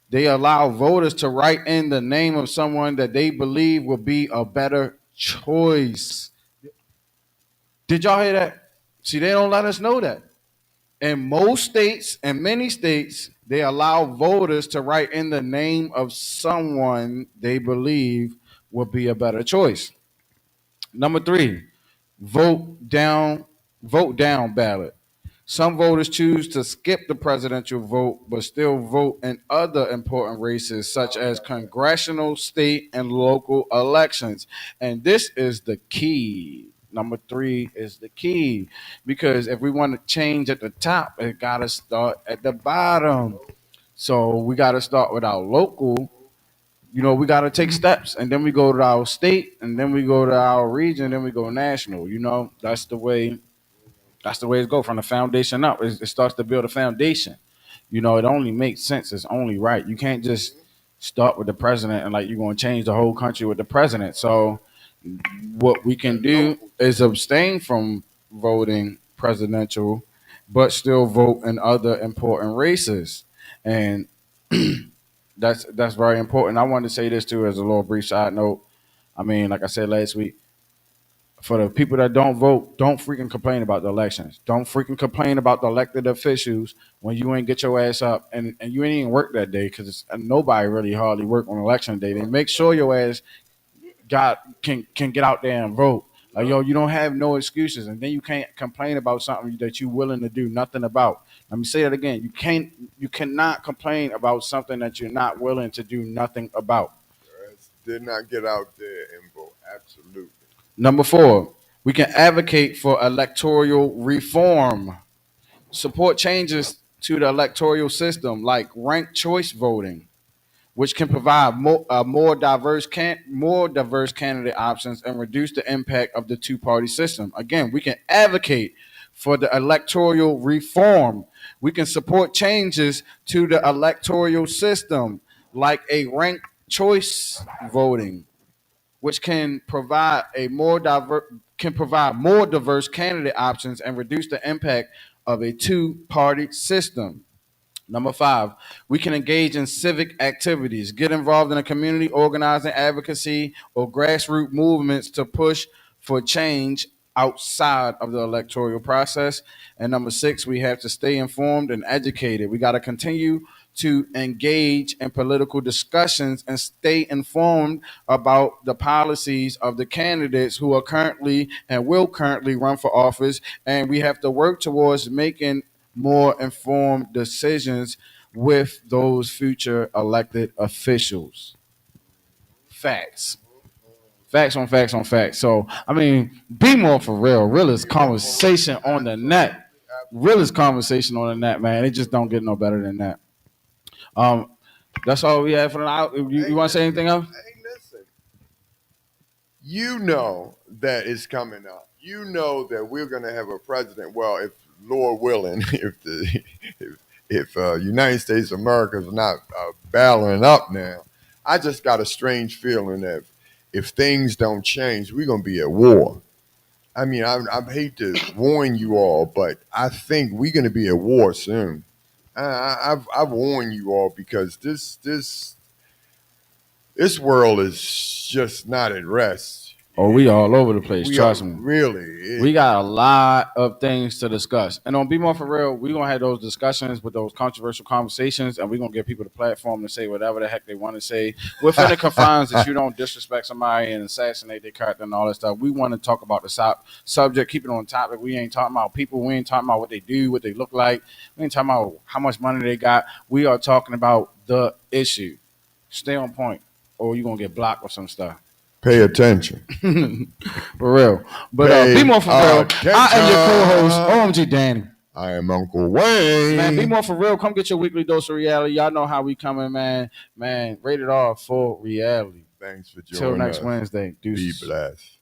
they allow voters to write in the name of someone that they believe will be a better choice. Did y'all hear that? See, they don't let us know that. In most states and many states, they allow voters to write in the name of someone they believe would be a better choice. Number three, vote down, vote down ballot. Some voters choose to skip the presidential vote, but still vote in other important races, such as congressional, state, and local elections. And this is the key. Number three is the key because if we want to change at the top, it got to start at the bottom. So we got to start with our local. We got to take steps, and then we go to our state, and then we go to our region, then we go national. That's the way. That's the way it goes from the foundation up. It starts to build a foundation. It only makes sense. It's only right. You can't just start with the president and like you're going to change the whole country with the president. So what we can do is abstain from voting presidential, but still vote in other important races, and that's very important. I wanted to say this too as a little brief side note. I mean, like I said last week, for the people that don't vote, don't freaking complain about the elections. Don't freaking complain about the elected officials when you ain't get your ass up and you ain't even work that day because nobody really hardly work on election day. They make sure your ass can get out there and vote. Like yo, you don't have no excuses, and then you can't complain about something that you're willing to do nothing about. Let me say that again. You cannot complain about something that you're not willing to do nothing about. Did not get out there and vote. Absolutely. Number four, we can advocate for electoral reform. Support changes to the electoral system like ranked choice voting, which can provide more diverse candidate options and reduce the impact of the two-party system. Again, we can advocate for the electoral reform. We can support changes to the electoral system like a ranked choice voting, which can provide more diverse candidate options and reduce the impact of a two-party system. Number five, we can engage in civic activities, get involved in a community organizing, advocacy, or grassroots movements to push for change outside of the electoral process. And number six, we have to stay informed and educated. We got to continue to engage in political discussions and stay informed about the policies of the candidates who are currently and will currently run for office. And we have to work towards making more informed decisions with those future elected officials. Facts. Facts on facts on facts. So, I mean, be more for real. Realest conversation on the net. Realest conversation on the net, man. It just don't get no better than that. Um, that's all we have for the out. You want to say anything else? Hey, listen. You know that it's coming up. You know that we're going to have a president. Well, if Lord willing, if United States of America is not battling up now, I just got a strange feeling that if things don't change, we're going to be at war. I mean, I hate to warn you all, but I think we're going to be at war soon. I've warned you all because this world is just not at rest. Oh, we all over the place. Trust me. Really. We got a lot of things to discuss. And on Be More For Real, we're going to have those discussions with those controversial conversations, and we're going to give people the platform to say whatever the heck they want to say within the confines that you don't disrespect somebody and assassinate their character and all that stuff. We want to talk about the subject, keep it on topic. We ain't talking about people. We ain't talking about what they do, what they look like. We ain't talking about how much money they got. We are talking about the issue. Stay on point, or you're going to get blocked with some stuff. Pay attention. For real. But Be More For Real. I am your co-host, OMG Danny. I am Uncle Wayne. Man, Be More For Real. Come get your weekly dose of reality. Y'all know how we coming, man. Man, rated R for reality. Thanks for joining us. Till next Wednesday. Deuces. Be blessed.